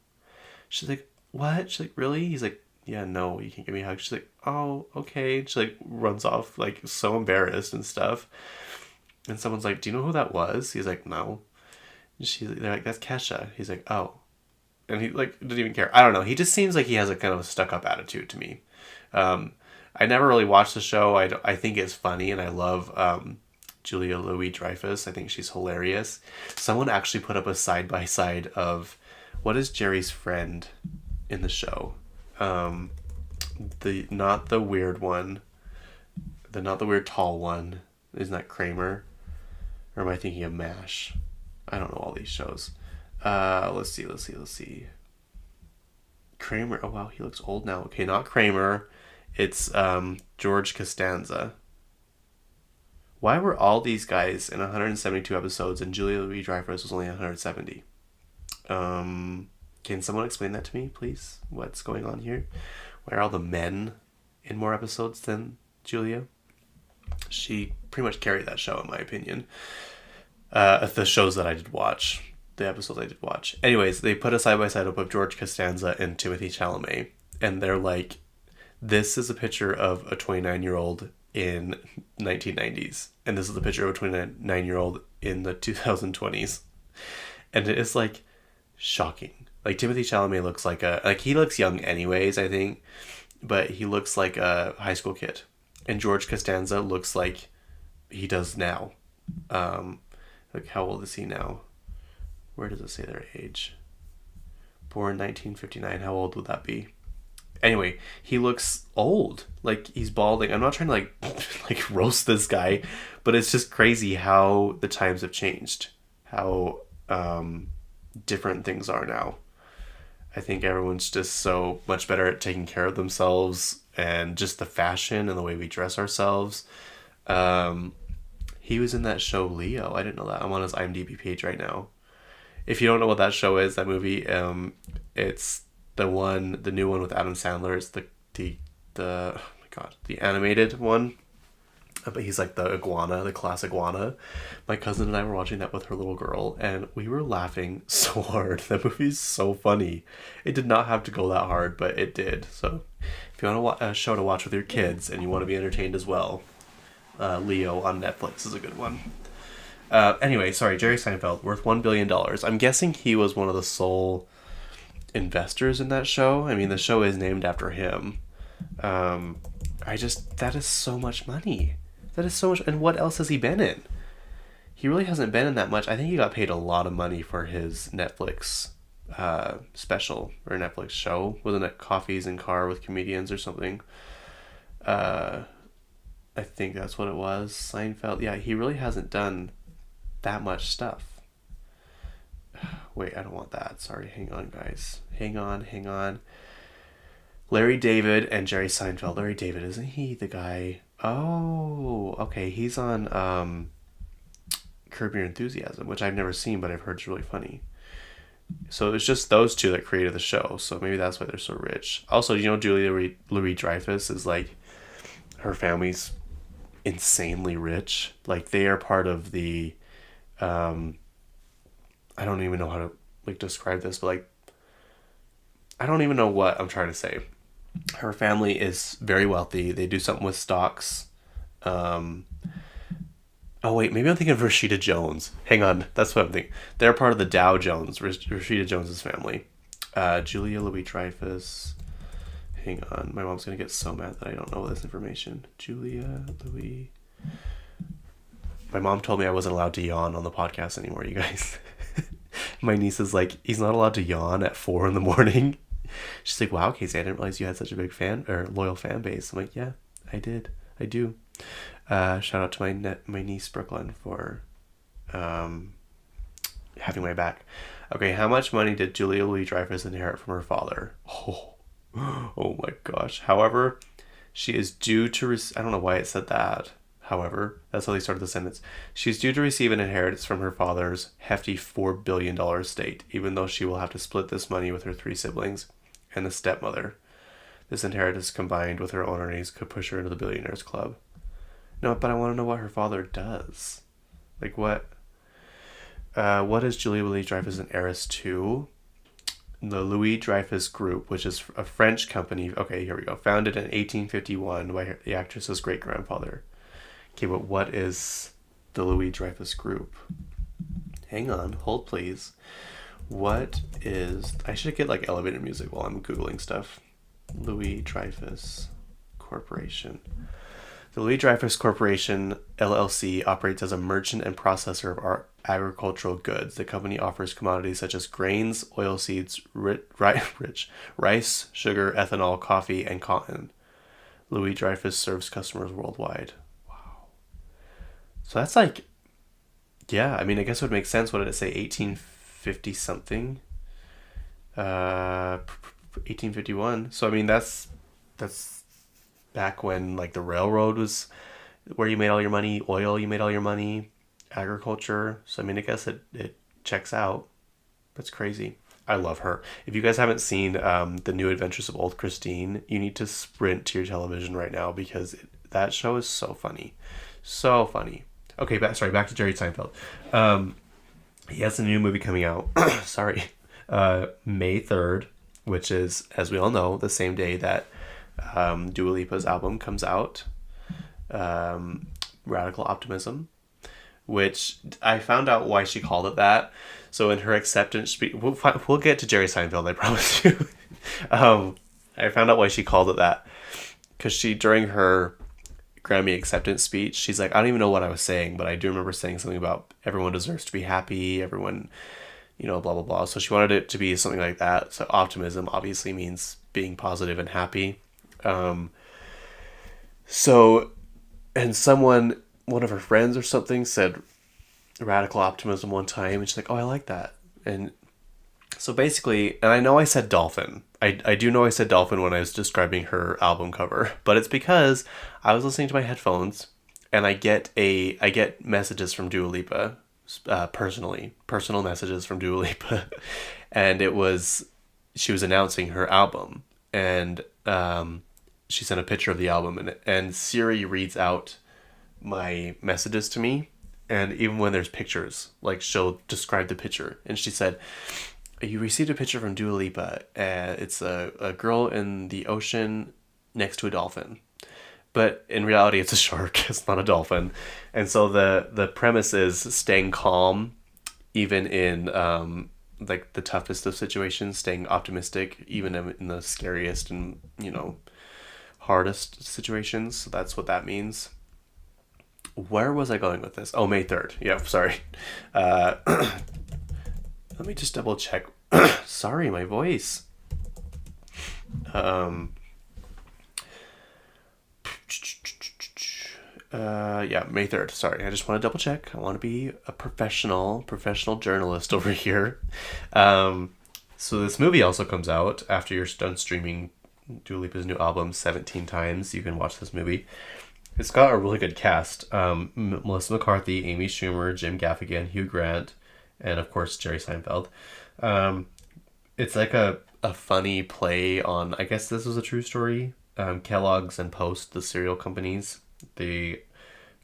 Speaker 1: She's like, what? She's like, really? He's like, yeah, no, you can't give me a hug. She's like, oh, okay. She like runs off, like so embarrassed and stuff. And someone's like, do you know who that was? He's like, no. They're like, that's Kesha. He's like, oh. And he like didn't even care. I don't know. He just seems like he has a kind of a stuck-up attitude to me. I never really watched the show. I think it's funny, and I love Julia Louis-Dreyfus. I think she's hilarious. Someone actually put up a side-by-side of what is Jerry's friend in the show. Not the weird one. Not the weird tall one. Isn't that Kramer? Or am I thinking of MASH? I don't know all these shows. Let's see. Kramer. Oh, wow, he looks old now. Okay, not Kramer. It's George Costanza. Why were all these guys in 172 episodes and Julia Louis-Dreyfus was only 170? Can someone explain that to me, please? What's going on here? Why are all the men in more episodes than Julia? She pretty much carried that show, in my opinion. The shows that I did watch. The episodes I did watch. Anyways, they put a side-by-side up of George Costanza and Timothée Chalamet. And they're like, this is a picture of a 29-year-old in 1990s. And this is a picture of a 29-year-old in the 2020s. And it is like shocking. Like Timothée Chalamet looks like he looks young anyways, I think. But he looks like a high school kid. And George Costanza looks like he does now. Like, how old is he now? Where does it say their age? Born 1959. How old would that be? Anyway, he looks old. Like, he's balding. I'm not trying to, like roast this guy, but it's just crazy how the times have changed. How different things are now. I think everyone's just so much better at taking care of themselves and just the fashion and the way we dress ourselves. He was in that show Leo. I didn't know that. I'm on his IMDb page right now. If you don't know what that show is, that movie, it's the new one with Adam Sandler. It's the oh my god, the animated one. But he's like the iguana, the class iguana. My cousin and I were watching that with her little girl, and we were laughing so hard. That movie's so funny. It did not have to go that hard, but it did. So if you want a show to watch with your kids and you want to be entertained as well, Leo on Netflix is a good one. Anyway, sorry, Jerry Seinfeld, worth $1 billion. I'm guessing he was one of the sole investors in that show. I mean, the show is named after him. That is so much money. That is so much. And what else has he been in? He really hasn't been in that much. I think he got paid a lot of money for his Netflix special or Netflix show. Wasn't it Coffees and Car with Comedians or something? I think that's what it was. Seinfeld. Yeah, he really hasn't done that much stuff. Wait, I don't want that. Sorry, hang on, guys. Hang on. Larry David and Jerry Seinfeld. Larry David, isn't he the guy? Oh, okay. He's on Curb Your Enthusiasm, which I've never seen, but I've heard is really funny. So it's just those two that created the show. So maybe that's why they're so rich. Also, you know, Julia Louis-Dreyfus is like, her family's insanely rich. Like, they are part of the I don't even know how to like describe this, but like, I don't even know what I'm trying to say. Her family is very wealthy. They do something with stocks. Oh wait, maybe I'm thinking of Rashida Jones. Hang on, that's what I'm thinking. They're part of the Dow Jones, Rashida Jones's family. Julia Louis-Dreyfus. Hang on, my mom's gonna get so mad that I don't know this information. Julia Louis. My mom told me I wasn't allowed to yawn on the podcast anymore, you guys. My niece is like, he's not allowed to yawn at 4 a.m. She's like, wow, Kacey, I didn't realize you had such a big fan or loyal fan base. I'm like, yeah, I do. Shout out to my niece Brooklyn for having my back. Okay, how much money did Julia Louis-Dreyfus inherit from her father? Oh my gosh. However, she is due to I don't know why it said that. However, that's how they started the sentence. She's due to receive an inheritance from her father's hefty $4 billion estate, even though she will have to split this money with her 3 siblings and a stepmother. This inheritance combined with her own earnings could push her into the billionaires club. No, but I want to know what her father does. Like what is Julia Louis-Dreyfus an heiress to? The Louis-Dreyfus Group, which is a French company. Okay, here we go. Founded in 1851 by the actress's great-grandfather. Okay, but what is the Louis-Dreyfus Group? Hang on, hold please. What is... I should get like elevator music while I'm Googling stuff. Louis-Dreyfus Corporation. The Louis-Dreyfus Corporation, LLC, operates as a merchant and processor of agricultural goods. The company offers commodities such as grains, oilseeds, rice, sugar, ethanol, coffee, and cotton. Louis-Dreyfus serves customers worldwide. Wow. So that's like Yeah, I mean, I guess it would make sense. What did it say? 1850 something. 1851. So I mean, that's back when like the railroad was where you made all your money, oil, you made all your money, agriculture. So I mean, I guess it checks out. That's crazy. I love her. If you guys haven't seen the New Adventures of Old Christine, you need to sprint to your television right now because that show is so funny, so funny. Okay, back to Jerry Seinfeld. He has a new movie coming out. Sorry, May 3rd, which is, as we all know, the same day that Dua Lipa's album comes out. Radical Optimism, which I found out why she called it that. So in her acceptance speech, we'll get to Jerry Seinfeld, I promise you. I found out why she called it that. Because during her Grammy acceptance speech, she's like, I don't even know what I was saying, but I do remember saying something about everyone deserves to be happy, everyone, blah, blah, blah. So she wanted it to be something like that. So optimism obviously means being positive and happy. And one of her friends or something said radical optimism one time, and she's like, oh, I like that. And so basically, and I know I said dolphin. I do know I said dolphin when I was describing her album cover, but it's because I was listening to my headphones and I get messages from Dua Lipa, personal messages from Dua Lipa, and she was announcing her album, and she sent a picture of the album, and Siri reads out my messages to me, and even when there's pictures, like, she'll describe the picture, and she said, you received a picture from Dua Lipa. It's a girl in the ocean next to a dolphin. But in reality, it's a shark. It's not a dolphin. And so the premise is staying calm, even in like the toughest of situations, staying optimistic, even in the scariest and, hardest situations. So that's what that means. Where was I going with this? Oh, May 3rd. Yeah, sorry. Let me just double check. Sorry, my voice. Yeah, May 3rd. Sorry, I just want to double check. I want to be a professional journalist over here. So this movie also comes out after you're done streaming Dua Lipa's new album 17 times. You can watch this movie. It's got a really good cast. Melissa McCarthy, Amy Schumer, Jim Gaffigan, Hugh Grant, and of course Jerry Seinfeld. It's like a funny play on, I guess this was a true story. Kellogg's and Post, the cereal companies, they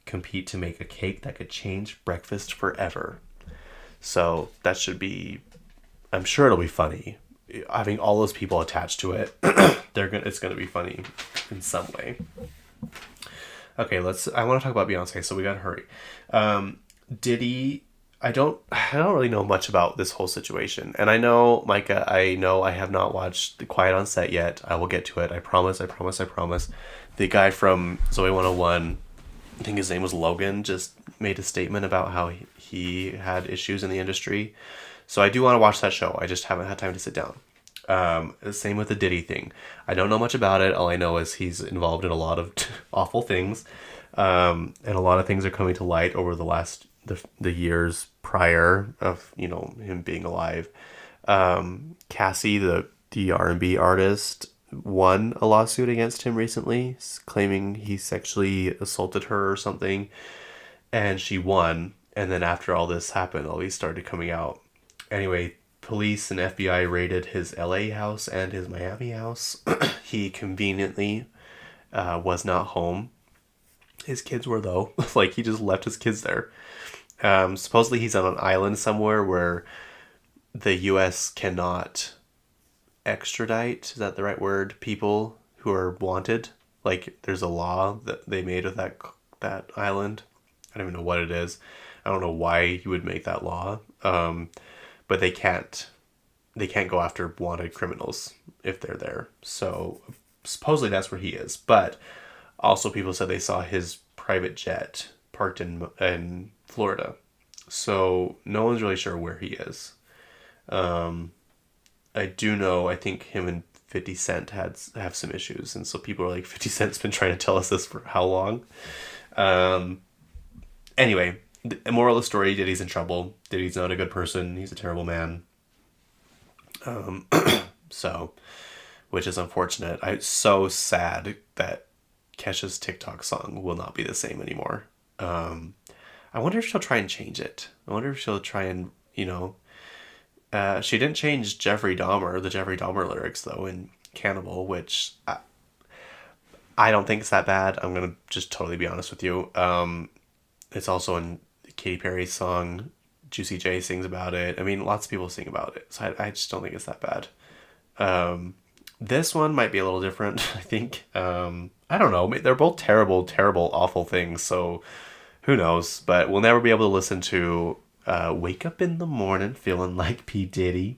Speaker 1: compete to make a cake that could change breakfast forever. So that should be, I'm sure it'll be funny. Having all those people attached to it, it's gonna be funny in some way. Okay, I want to talk about Beyonce, so we gotta hurry. Diddy, I don't really know much about this whole situation. And I know, Micah, I have not watched The Quiet on Set yet. I will get to it. I promise. The guy from Zoe 101, I think his name was Logan, just made a statement about how he had issues in the industry. So I do want to watch that show. I just haven't had time to sit down. Same with the Diddy thing. I don't know much about it. All I know is he's involved in a lot of awful things. And a lot of things are coming to light over the years prior of, him being alive. Cassie, the R&B artist, won a lawsuit against him recently, claiming he sexually assaulted her or something. And she won. And then after all this happened, all these started coming out. Anyway, police and FBI raided his LA house and his Miami house. He conveniently was not home. His kids were, though. Like, he just left his kids there. Supposedly he's on an island somewhere where the U.S. cannot extradite, is that the right word, people who are wanted. Like, there's a law that they made of that island. I don't even know what it is. I don't know why you would make that law. But they can't go after wanted criminals if they're there. So supposedly that's where he is. But also people said they saw his private jet parked in Florida. So no one's really sure where he is. I do know, I think him and 50 Cent have some issues. And so people are like, 50 Cent's been trying to tell us this for how long? Anyway, the moral of the story, Diddy's in trouble. Diddy's not a good person. He's a terrible man. So, which is unfortunate. It's so sad that Kesha's TikTok song will not be the same anymore. I wonder if she'll try and change it. I wonder if she'll try and, she didn't change the Jeffrey Dahmer lyrics, though, in Cannibal, which I don't think it's that bad. I'm going to just totally be honest with you. It's also in Katy Perry's song. Juicy J sings about it. I mean, lots of people sing about it. So I just don't think it's that bad. This one might be a little different, I think. I don't know. They're both terrible, terrible, awful things. So who knows? But we'll never be able to listen to Wake Up in the Morning Feeling Like P. Diddy.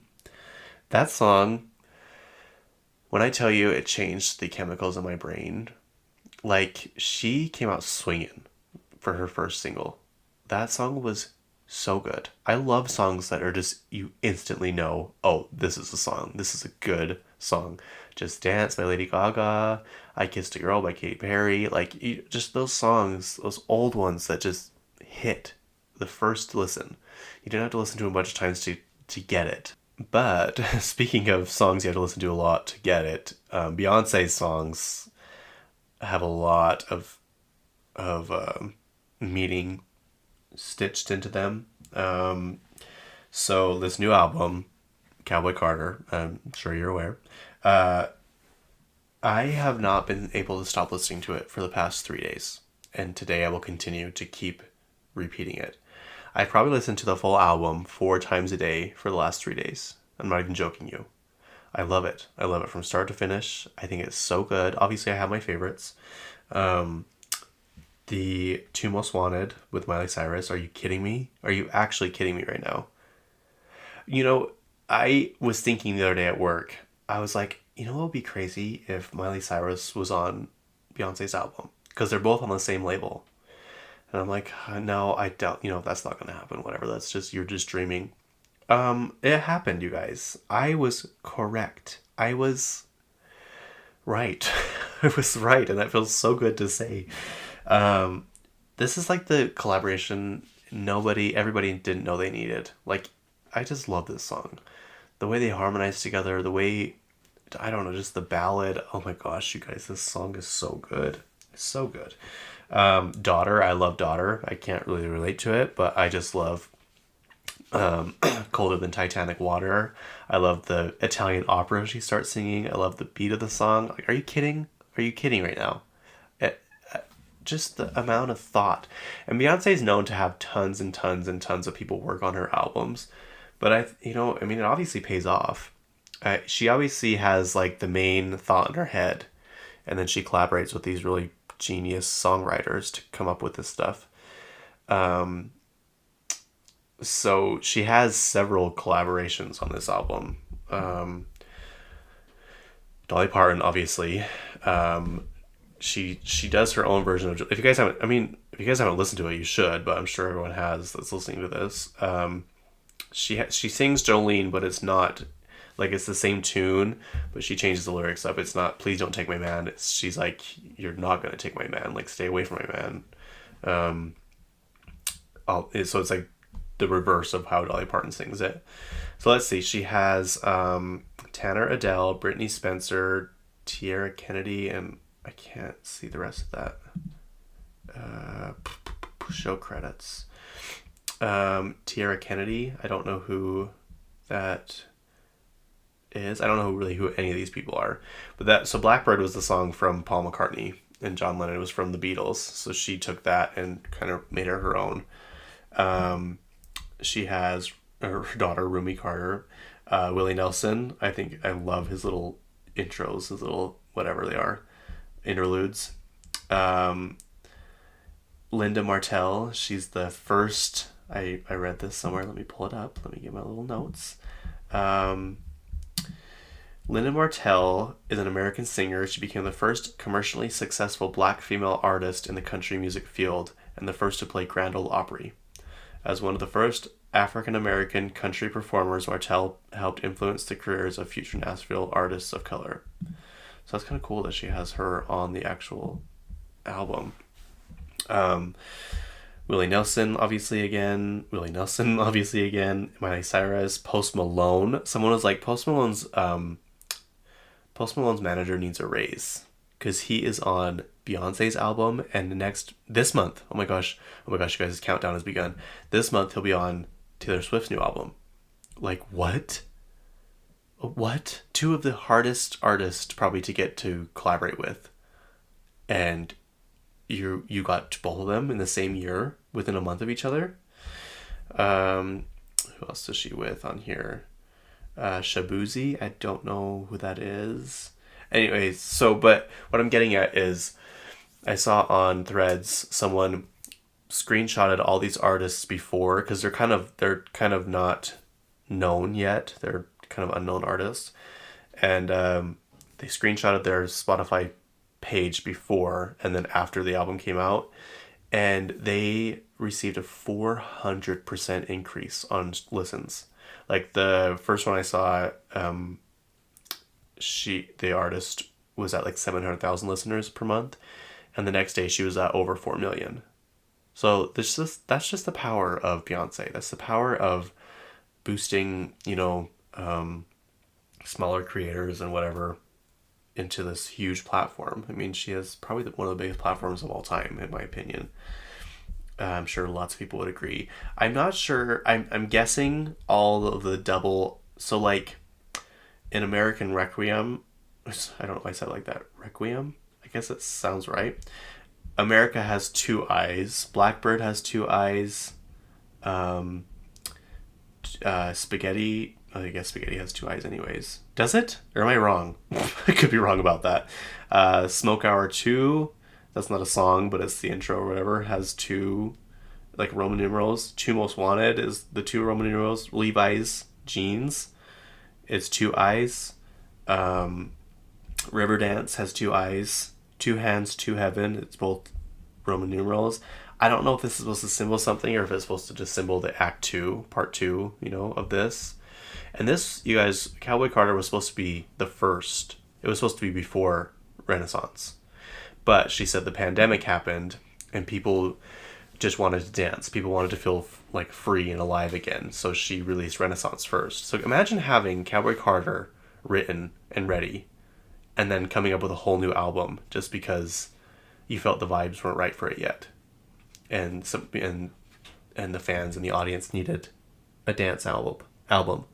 Speaker 1: That song, when I tell you it changed the chemicals in my brain, like, she came out swinging for her first single. That song was so good. I love songs that are just, you instantly know, oh, this is a song. This is a good song. Just Dance by Lady Gaga, I Kissed a Girl by Katy Perry. Like, just those songs, those old ones that just hit the first listen. You didn't have to listen to them a bunch of times to get it. But speaking of songs you have to listen to a lot to get it, Beyonce's songs have a lot of meaning stitched into them. So this new album, Cowboy Carter, I'm sure you're aware, I have not been able to stop listening to it for the past 3 days. And today I will continue to keep repeating it. I probably listened to the full album 4 times a day for the last 3 days. I'm not even joking you. I love it. I love it from start to finish. I think it's so good. Obviously, I have my favorites. The Two Most Wanted with Miley Cyrus. Are you kidding me? Are you actually kidding me right now? I was thinking the other day at work, I was like, what would be crazy if Miley Cyrus was on Beyonce's album? Because they're both on the same label. And I'm like, no, I doubt, that's not going to happen. Whatever. You're just dreaming. It happened, you guys. I was correct. I was right. I was right. And that feels so good to say. This is like the collaboration everybody didn't know they needed. Like, I just love this song. The way they harmonize together, the way, I don't know, just the ballad. Oh my gosh, you guys, this song is so good. It's so good. Daughter, I love Daughter. I can't really relate to it, but I just love Colder Than Titanic Water. I love the Italian opera she starts singing. I love the beat of the song. Like, are you kidding? Are you kidding right now? Just the amount of thought. And Beyonce is known to have tons and tons and tons of people work on her albums. But it obviously pays off. She obviously has like the main thought in her head. And then she collaborates with these really genius songwriters to come up with this stuff. So she has several collaborations on this album. Dolly Parton, obviously. She does her own version of. If you guys haven't listened to it, you should. But I'm sure everyone has that's listening to this. She sings Jolene, but it's not like it's the same tune, but she changes the lyrics up. It's not "Please Don't Take My Man." She's like, "You're not gonna take my man. Like, stay away from my man." So it's like the reverse of how Dolly Parton sings it. So let's see. She has Tanner Adele, Brittany Spencer, Tierra Kennedy, and I can't see the rest of that. Show credits. Tierra Kennedy. I don't know who that is. I don't know who any of these people are. But so Blackbird was the song from Paul McCartney, and John Lennon was from the Beatles. So she took that and kind of made it her own. She has her daughter, Rumi Carter, Willie Nelson. I think I love his little intros, his little whatever they are, interludes. Linda Martell, she's the first. I read this somewhere. Let me pull it up. Let me get my little notes. Linda Martell is an American singer. She became the first commercially successful black female artist in the country music field and the first to play Grand Ole Opry. As one of the first African-American country performers, Martell helped influence the careers of future Nashville artists of color. So that's kind of cool that she has her on the actual album. Willie Nelson, obviously again. Willie Nelson, obviously again. Miley Cyrus, Post Malone. Someone was like, Post Malone's manager needs a raise because he is on Beyonce's album, and this month, oh my gosh, you guys, his countdown has begun. This month he'll be on Taylor Swift's new album. Like, what? What? Two of the hardest artists probably to get to collaborate with, and you got both of them in the same year within a month of each other. Who else is she with on here? Shabuzi. I don't know who that is. Anyways, but what I'm getting at is I saw on Threads someone screenshotted all these artists before, because they're kind of not known yet. They're kind of unknown artists, and they screenshotted their Spotify page before and then after the album came out, and they received a 400% increase on listens. Like the first one I saw, the artist was at like 700,000 listeners per month, and the next day she was at over 4 million. So that's just the power of Beyonce. That's the power of boosting, smaller creators and whatever into this huge platform. I mean, she has probably one of the biggest platforms of all time, in my opinion. I'm sure lots of people would agree. I'm not sure. I'm guessing all of the double. So like in American Requiem, I don't know if I said it like that. Requiem? I guess that sounds right. America has 2 eyes. Blackbird has 2 eyes. Spaghetti. I guess Spaghetti has 2 eyes anyways. Does it? Or am I wrong? I could be wrong about that. Smoke Hour 2, that's not a song, but it's the intro or whatever, has 2 like Roman numerals. 2 Most Wanted is the 2 Roman numerals. Levi's jeans, it's 2 eyes. Riverdance has 2 eyes. 2 Hands, 2 Heaven, it's both Roman numerals. I don't know if this is supposed to symbol something or if it's supposed to just symbol the Act 2, Part 2, of this. And this, you guys, Cowboy Carter was supposed to be the first. It was supposed to be before Renaissance. But she said the pandemic happened and people just wanted to dance. People wanted to feel like free and alive again. So she released Renaissance first. So imagine having Cowboy Carter written and ready and then coming up with a whole new album just because you felt the vibes weren't right for it yet. And the fans and the audience needed a dance album.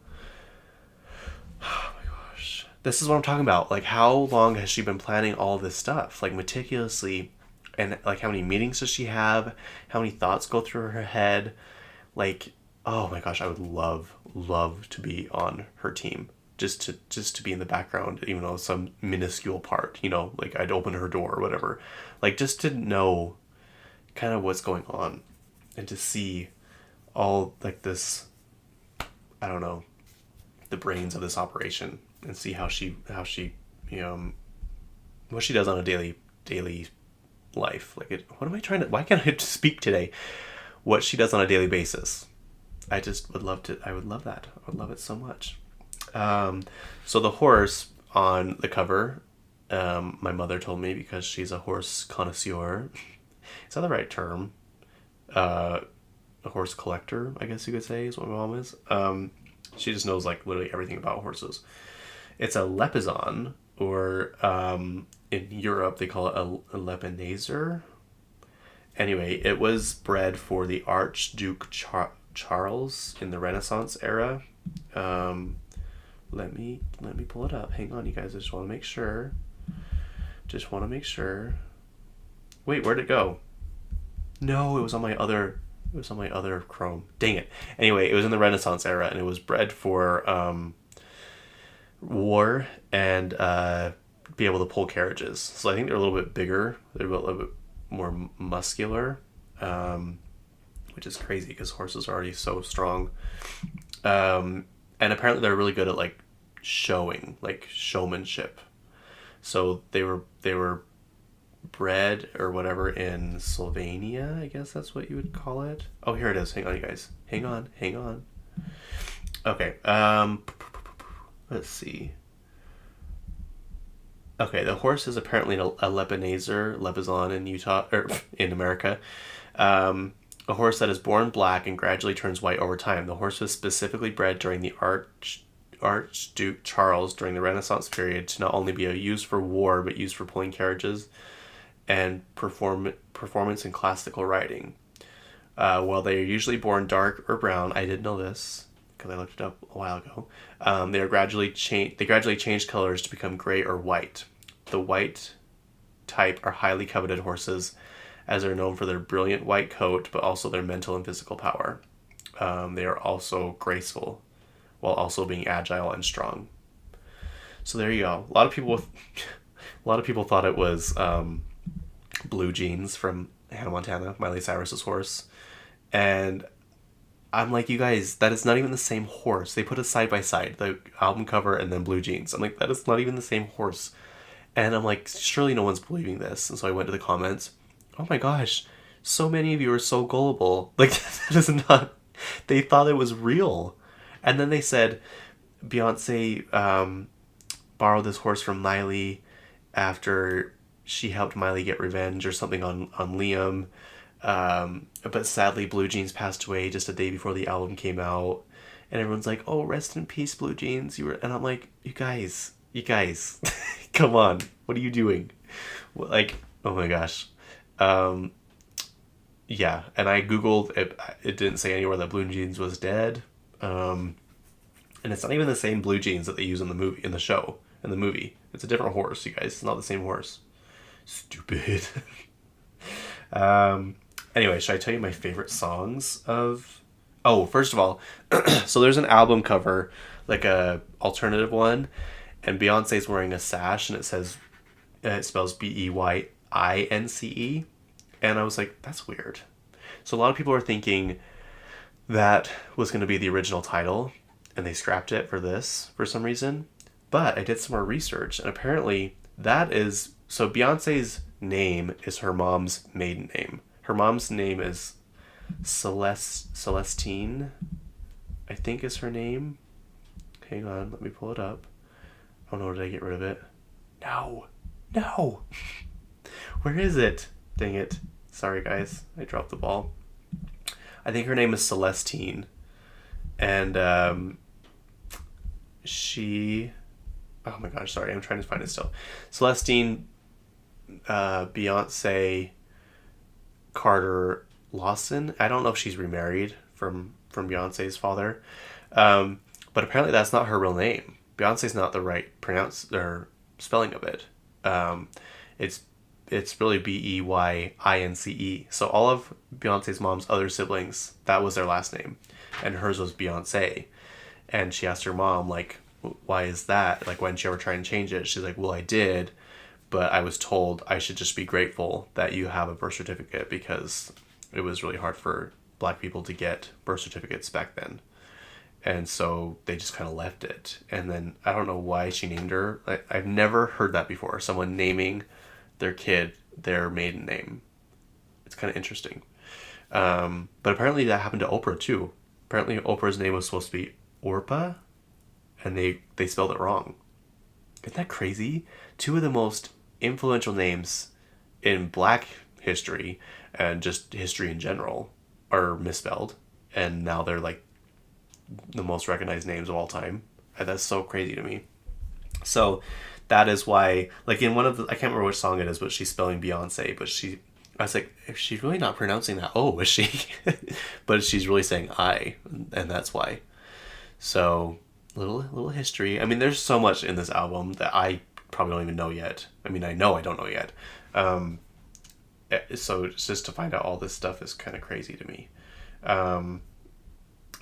Speaker 1: Oh my gosh. This is what I'm talking about. Like, how long has she been planning all this stuff? Like, meticulously. And, like, how many meetings does she have? How many thoughts go through her head? Like, oh my gosh, I would love to be on her team. Just to be in the background, even though some minuscule part, like I'd open her door or whatever. Like, just to know kind of what's going on and to see all, like, this, I don't know, the brains of this operation, and see how she what she does on a daily life. Like, why can't I speak today? What she does on a daily basis. I would love that. I would love it so much. So the horse on the cover, my mother told me, because she's a horse connoisseur. Is that the right term? A horse collector, I guess you could say, is what my mom is. She just knows, like, literally everything about horses. It's a Lepizon, or in Europe they call it a Lepinazer. Anyway, it was bred for the Archduke Charles in the Renaissance era. Let me pull it up. Hang on, you guys. I just want to make sure. Wait, where'd it go? No, it was on my other Chrome. Dang it. Anyway, it was in the Renaissance era, and it was bred for war and be able to pull carriages. So I think they're a little bit bigger. They're a little bit more muscular, which is crazy because horses are already so strong. And apparently they're really good at, like, showmanship. So they were bred or whatever in Slovenia, I guess that's what you would call it. Oh, here it is. Hang on, you guys. Hang on. Okay. Let's see. Okay, the horse is apparently a Lepizon in Utah, or in America. a horse that is born black and gradually turns white over time. The horse was specifically bred during the Archduke Charles during the Renaissance period to not only be used for war, but used for pulling carriages and performance in classical riding. While they are usually born dark or brown, I did know this because I looked it up a while ago. They gradually change colors to become gray or white. The white type are highly coveted horses, as they're known for their brilliant white coat, but also their mental and physical power. They are also graceful, while also being agile and strong. So there you go. A lot of people thought it was Blue Jeans from Hannah Montana, Miley Cyrus's horse, and I'm like, you guys, that is not even the same horse. They put it side by side, the album cover and then Blue Jeans. I'm like, that is not even the same horse. And I'm like, surely no one's believing this. And so I went to the comments. Oh my gosh, so many of you are so gullible. Like, that is not... They thought it was real. And then they said Beyonce borrowed this horse from Miley after she helped Miley get revenge or something on Liam. But sadly, Blue Jeans passed away just a day before the album came out. And everyone's like, oh, rest in peace, Blue Jeans. And I'm like, you guys, come on. What are you doing? Like, oh my gosh. Yeah, and I googled it. It didn't say anywhere that Blue Jeans was dead. And it's not even the same Blue Jeans that they use in the movie, in the movie. It's a different horse, you guys. It's not the same horse. Stupid. Anyway, should I tell you my favorite songs of... Oh, first of all, so there's an album cover, like a alternative one, and Beyonce's wearing a sash, and it spells Beyince. And I was like, that's weird. So a lot of people are thinking that was going to be the original title, and they scrapped it for this for some reason. But I did some more research, and apparently that is... So Beyonce's name is her mom's maiden name. Her mom's name is Celestine, I think is her name. Hang on, let me pull it up. Oh no, did I get rid of it? No. Where is it? Dang it. Sorry guys, I dropped the ball. I think her name is Celestine. And she... Oh my gosh, sorry, I'm trying to find it still. Celestine Beyonce Carter Lawson. I don't know if she's remarried from Beyonce's father. But apparently that's not her real name. Beyonce's not the right spelling of it. It's really Beyince. So all of Beyonce's mom's other siblings, that was their last name. And hers was Beyonce. And she asked her mom, like, why is that? Like, why didn't you ever try and change it? She's like, well, I did, but I was told I should just be grateful that you have a birth certificate because it was really hard for Black people to get birth certificates back then. And so they just kind of left it. And then I don't know why she named her. I've never heard that before. Someone naming their kid their maiden name. It's kind of interesting. But apparently that happened to Oprah too. Apparently Oprah's name was supposed to be Orpah, and they spelled it wrong. Isn't that crazy? Two of the most influential names in Black history and just history in general are misspelled, and now they're like the most recognized names of all time. And that's so crazy to me. So that is why, like in one of the, I can't remember which song it is, but she's spelling Beyonce, but I was like, if she's really not pronouncing that, is she? But she's really saying I, and that's why. So little history. I mean, there's so much in this album that I probably don't even know yet. I mean, I know I don't know yet. So just to find out all this stuff is kind of crazy to me.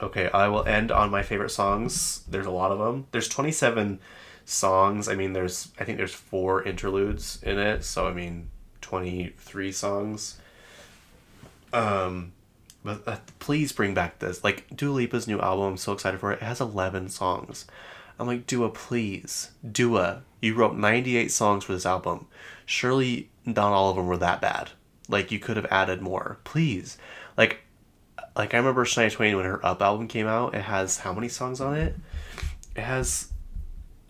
Speaker 1: Okay, I will end on my favorite songs. There's a lot of them. There's 27 songs. I mean, I think there's 4 interludes in it. So, I mean, 23 songs. But please bring back this. Like, Dua Lipa's new album, I'm so excited for it. It has 11 songs. I'm like, Dua, please. Dua, you wrote 98 songs for this album. Surely not all of them were that bad. Like, you could have added more. Please. Like I remember Shania Twain, when her Up album came out, it has how many songs on it? It has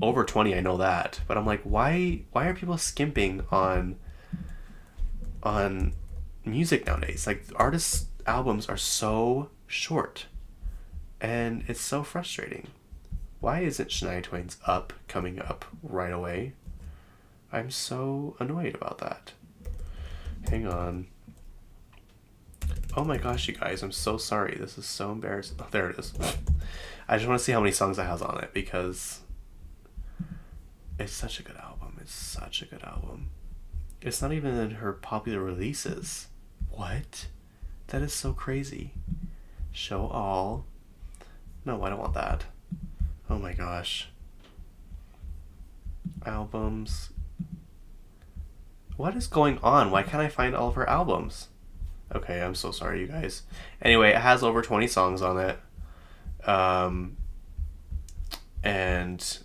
Speaker 1: over 20, I know that. But I'm like, why are people skimping on music nowadays? Like, artists albums are so short. And it's so frustrating. Why isn't Shania Twain's Up coming up right away? I'm so annoyed about that. Hang on. Oh my gosh, you guys, I'm so sorry. This is so embarrassing. Oh, there it is. I just want to see how many songs it has on it because it's such a good album. It's such a good album. It's not even in her popular releases. What? That is so crazy. Show all. No, I don't want that. Oh my gosh. Albums. What is going on? Why can't I find all of her albums? Okay, I'm so sorry, you guys. Anyway, it has over 20 songs on it. And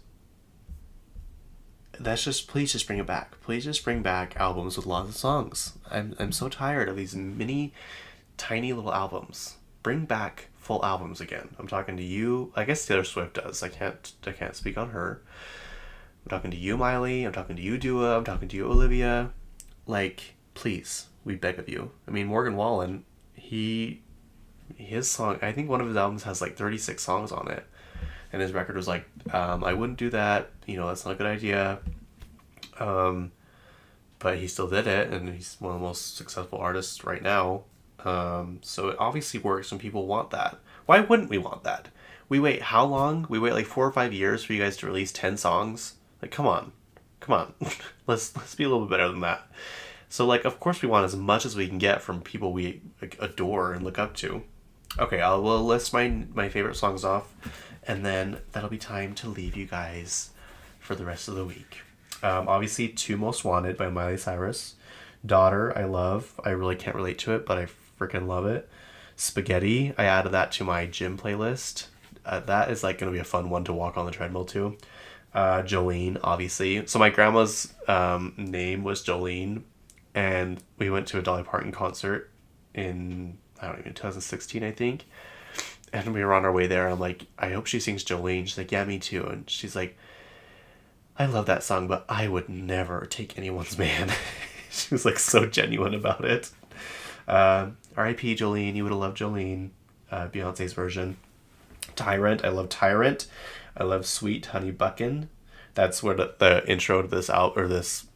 Speaker 1: that's just, please just bring it back. Please just bring back albums with lots of songs. I'm so tired of these mini, tiny little albums. Bring back full albums again. I'm talking to you. I guess Taylor Swift does. I can't speak on her. I'm talking to you, Miley. I'm talking to you, Dua. I'm talking to you, Olivia. Like, please, we beg of you. I mean, Morgan Wallen, his song, I think one of his albums has like 36 songs on it. And his record was like, I wouldn't do that. You know, that's not a good idea. But he still did it, and he's one of the most successful artists right now. So it obviously works when people want that. Why wouldn't we want that? We wait how long? We wait like 4 or 5 years for you guys to release 10 songs? Like, come on. let's be a little bit better than that. So, like, of course we want as much as we can get from people we like, adore and look up to. Okay, we'll list my favorite songs off, and then that'll be time to leave you guys for the rest of the week. Obviously, Two Most Wanted by Miley Cyrus. Daughter, I love. I really can't relate to it, but I freaking love it. Spaghetti, I added that to my gym playlist. That is like going to be a fun one to walk on the treadmill to. Jolene, obviously. So my grandma's name was Jolene, and we went to a Dolly Parton concert in, 2016, I think. And we were on our way there, and I'm like, I hope she sings Jolene. She's like, yeah, me too. And she's like, I love that song, but I would never take anyone's man. She was like so genuine about it. R.I.P. Jolene, you would have loved Jolene, Beyonce's version. Tyrant, I love Tyrant. I love Sweet Honey Buckin'. That's where the intro to this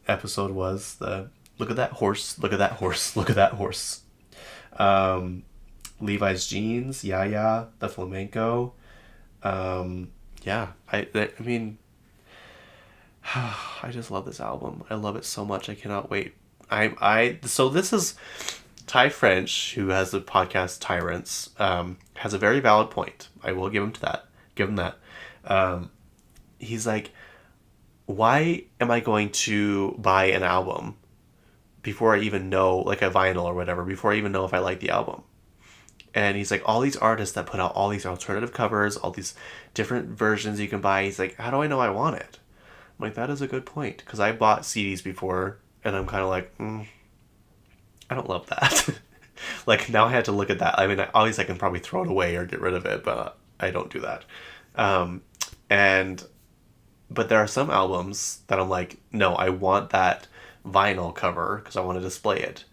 Speaker 1: episode was. The look at that horse, look at that horse, look at that horse. Levi's Jeans, Yeah, the flamenco. Yeah, I mean, I just love this album. I love it so much. I cannot wait. So this is Ty French, who has the podcast Tyrants, has a very valid point. I will give him that. He's like, why am I going to buy an album before I even know, like a vinyl or whatever, before I even know if I like the album? And he's like, all these artists that put out all these alternative covers, all these different versions you can buy. He's like, how do I know I want it? I'm like, that is a good point. Because I bought CDs before, and I'm kind of like, I don't love that. Like, now I had to look at that. I mean, obviously I can probably throw it away or get rid of it, but I don't do that. But there are some albums that I'm like, no, I want that vinyl cover because I want to display it.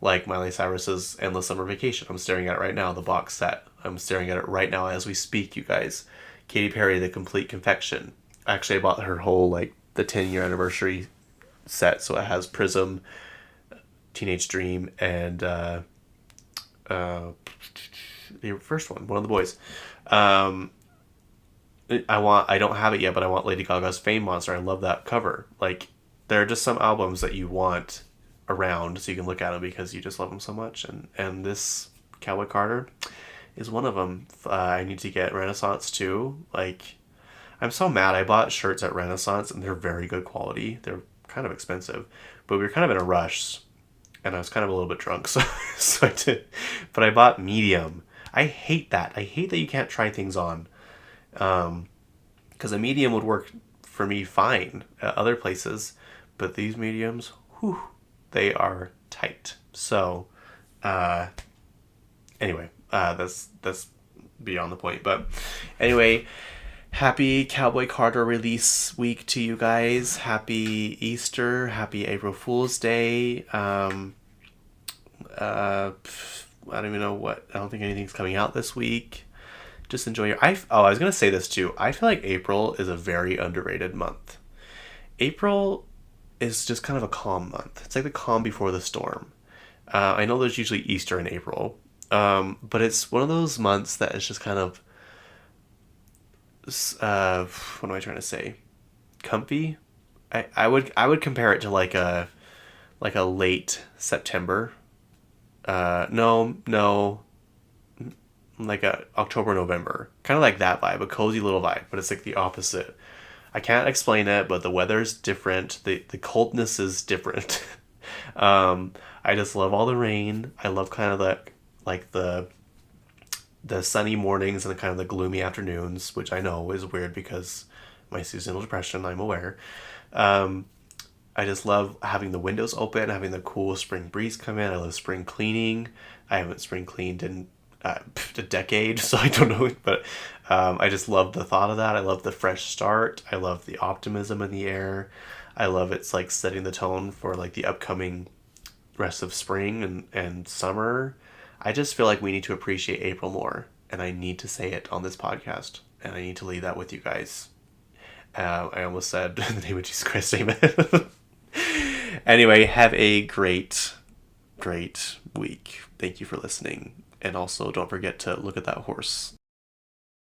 Speaker 1: Like Miley Cyrus's Endless Summer Vacation. I'm staring at it right now, the box set. I'm staring at it right now as we speak, you guys. Katy Perry, The Complete Confection. Actually, I bought her whole, like, the 10-year anniversary set, so it has Prism, Teenage Dream, and the first one of the boys. I don't have it yet, but I want Lady Gaga's Fame Monster. I love that cover. Like, there are just some albums that you want around so you can look at them because you just love them so much, and this Cowboy Carter is one of them. I need to get Renaissance too. Like, I'm so mad. I bought shirts at Renaissance and they're very good quality. They're kind of expensive, but we were kind of in a rush and I was kind of a little bit drunk, so I did. But I bought medium. I hate that. I hate that you can't try things on, because a medium would work for me fine at other places, but these mediums, whew, they are tight. So, anyway, that's beyond the point. But anyway, happy Cowboy Carter release week to you guys. Happy Easter. Happy April Fool's Day. I don't even know what. I don't think anything's coming out this week. Just enjoy your. I was gonna say this too. I feel like April is a very underrated month. April is just kind of a calm month. It's like the calm before the storm. I know there's usually Easter in April, but it's one of those months that is just kind of, what am I trying to say? Comfy. I would compare it to like a late September. No, like a October November, kind of like that vibe, a cozy little vibe, but it's like the opposite. I can't explain it, but the weather's different. The coldness is different. I just love all the rain. I love kind of the sunny mornings and the kind of the gloomy afternoons, which I know is weird because my seasonal depression, I'm aware. Um, I just love having the windows open, having the cool spring breeze come in. I love spring cleaning. I haven't spring cleaned in a decade, so I don't know, but I just love the thought of that. I love the fresh start. I love the optimism in the air. I love it's like setting the tone for like the upcoming rest of spring and summer. I just feel like we need to appreciate April more, and I need to say it on this podcast, and I need to leave that with you guys. I almost said in the name of Jesus Christ, amen. Anyway, have a great, great week. Thank you for listening. And also, don't forget to look at that horse.